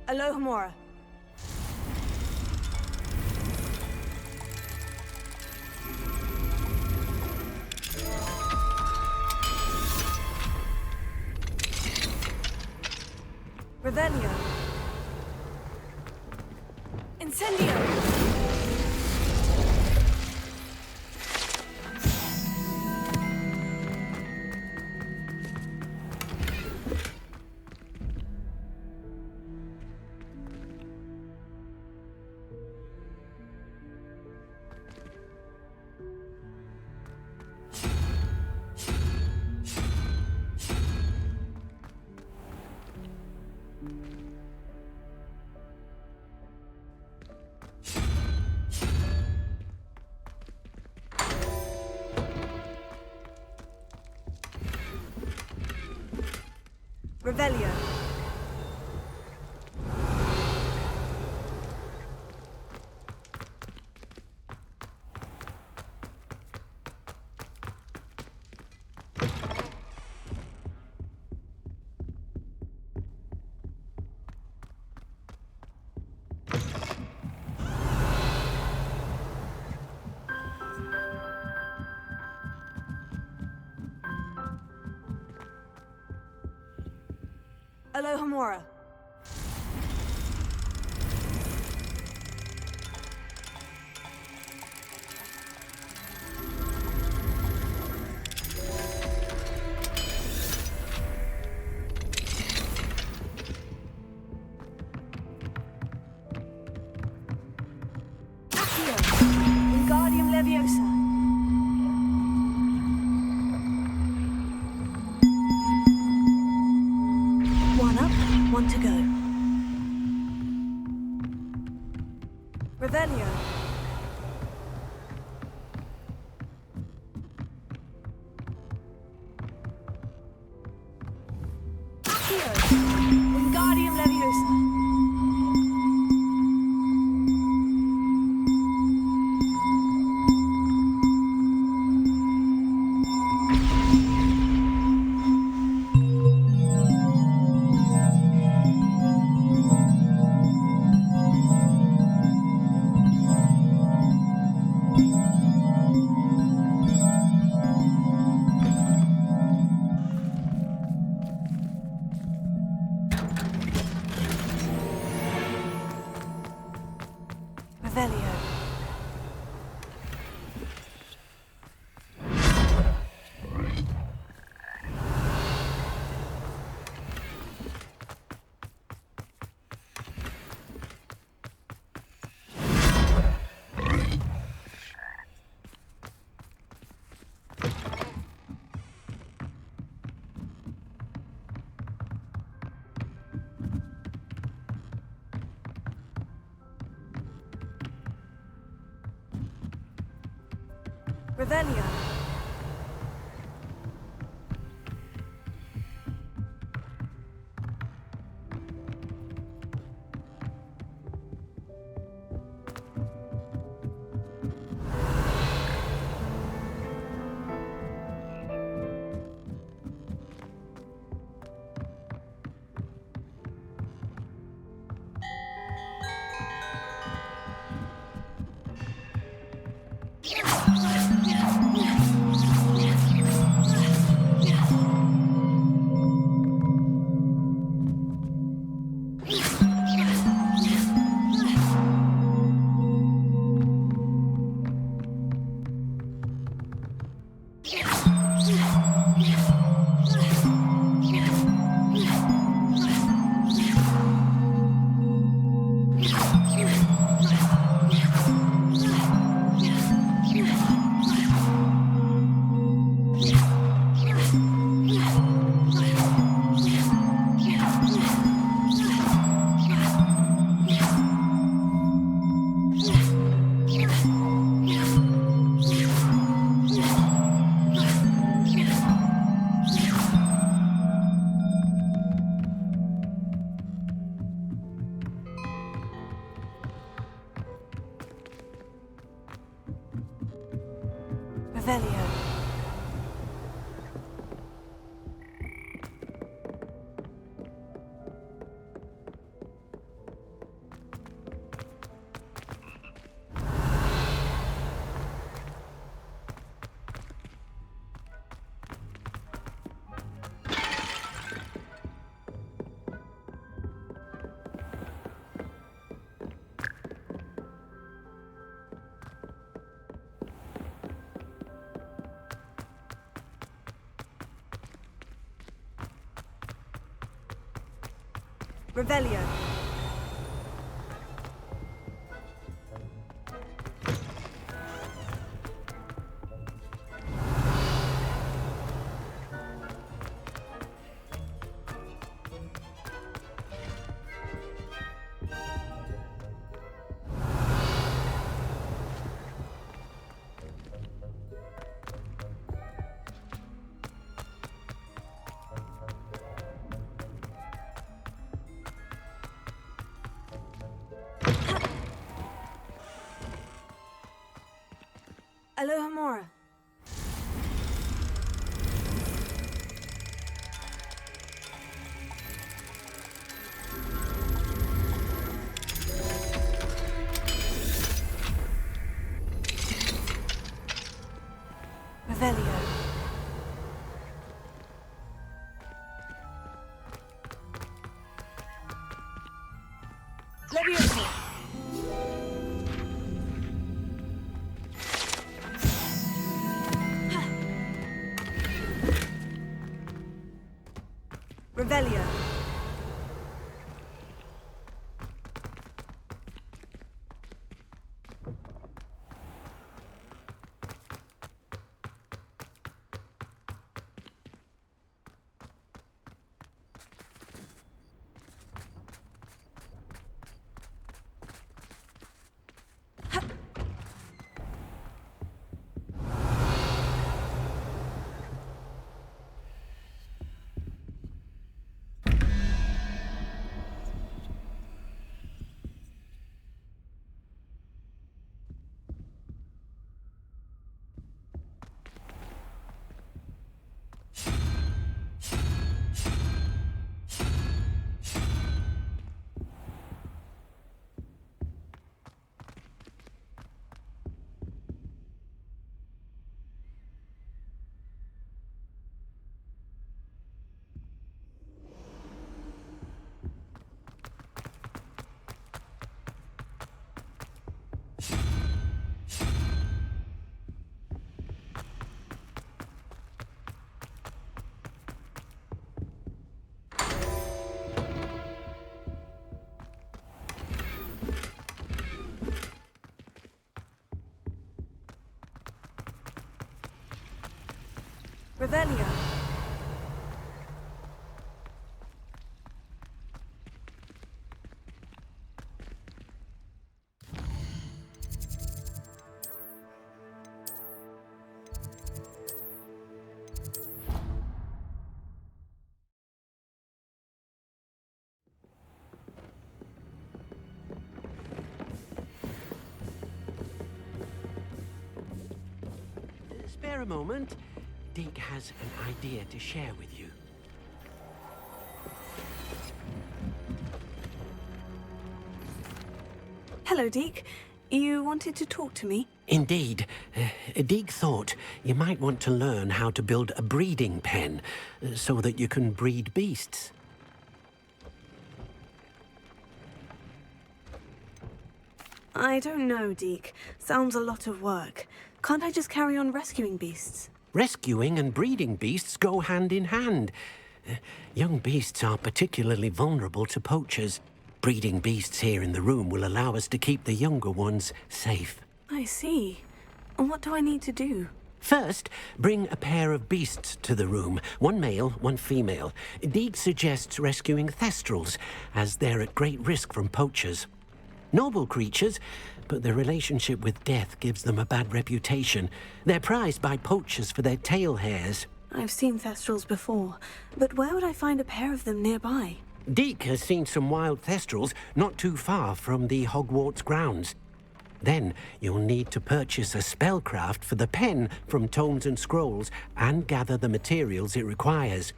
Alohomora. Revelio. Incendio. Revelio. Alohomora. Accio. Wingardium Leviosa. One up, one to go. Revelio. Accio. Wingardium Leviosa. Revelio. Revelio. Revelio. Revelio. Aloha Mora. Revelio. Leviosa. Revelio. Revelio. Spare a moment. Deke has an idea to share with you. Hello, Deke. You wanted to talk to me? Indeed. Deke thought you might want to learn how to build a breeding pen so that you can breed beasts. I don't know, Deke. Sounds a lot of work. Can't I just carry on rescuing beasts? Rescuing and breeding beasts go hand in hand. Young beasts are particularly vulnerable to poachers. Breeding beasts here in the room will allow us to keep the younger ones safe. I see. And what do I need to do? First, bring a pair of beasts to the room. One male, one female. Deke suggests rescuing thestrals, as they're at great risk from poachers. Noble creatures, but their relationship with death gives them a bad reputation. They're prized by poachers for their tail hairs. I've seen thestrals before, but where would I find a pair of them nearby? Deke has seen some wild thestrals not too far from the Hogwarts grounds. Then you'll need to purchase a spellcraft for the pen from Tomes and Scrolls and gather the materials it requires.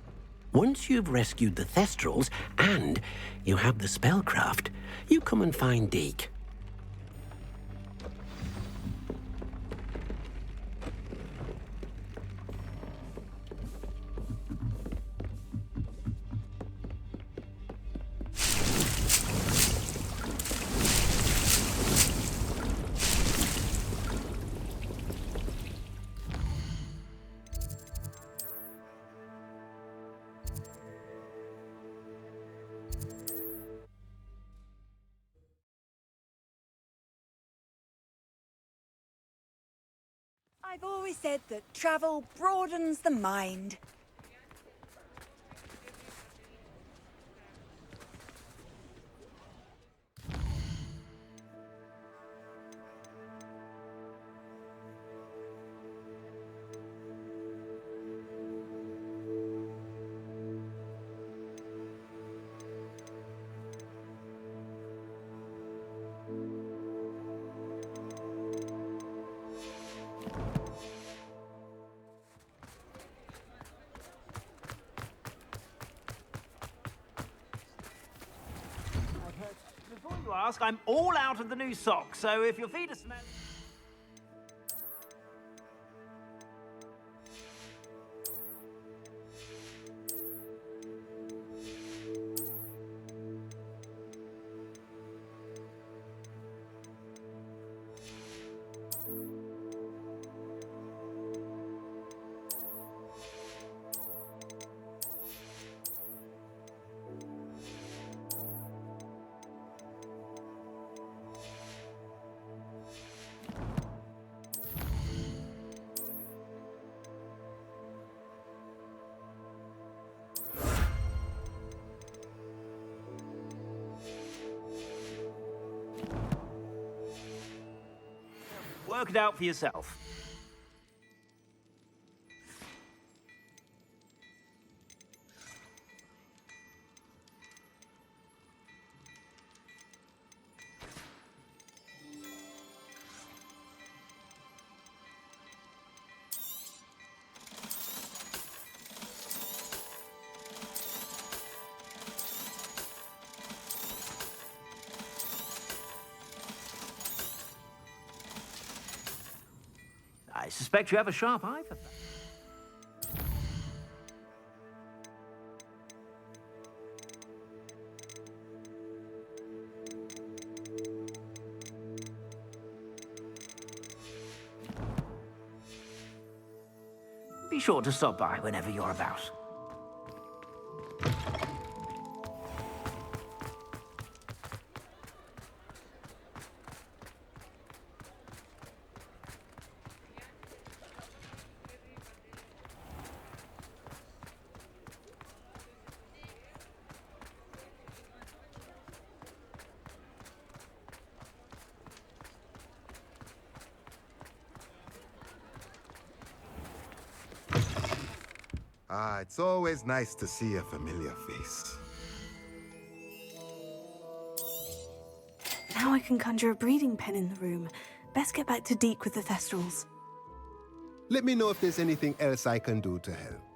Once you've rescued the thestrals and you have the spellcraft, you come and find Deke. I've always said that travel broadens the mind. Before you ask, I'm all out of the new socks, so if your feet are smelling... Work it out for yourself. I suspect you have a sharp eye for that. Be sure to stop by whenever you're about. It's always nice to see a familiar face. Now I can conjure a breeding pen in the room. Best get back to Deke with the thestrals. Let me know if there's anything else I can do to help.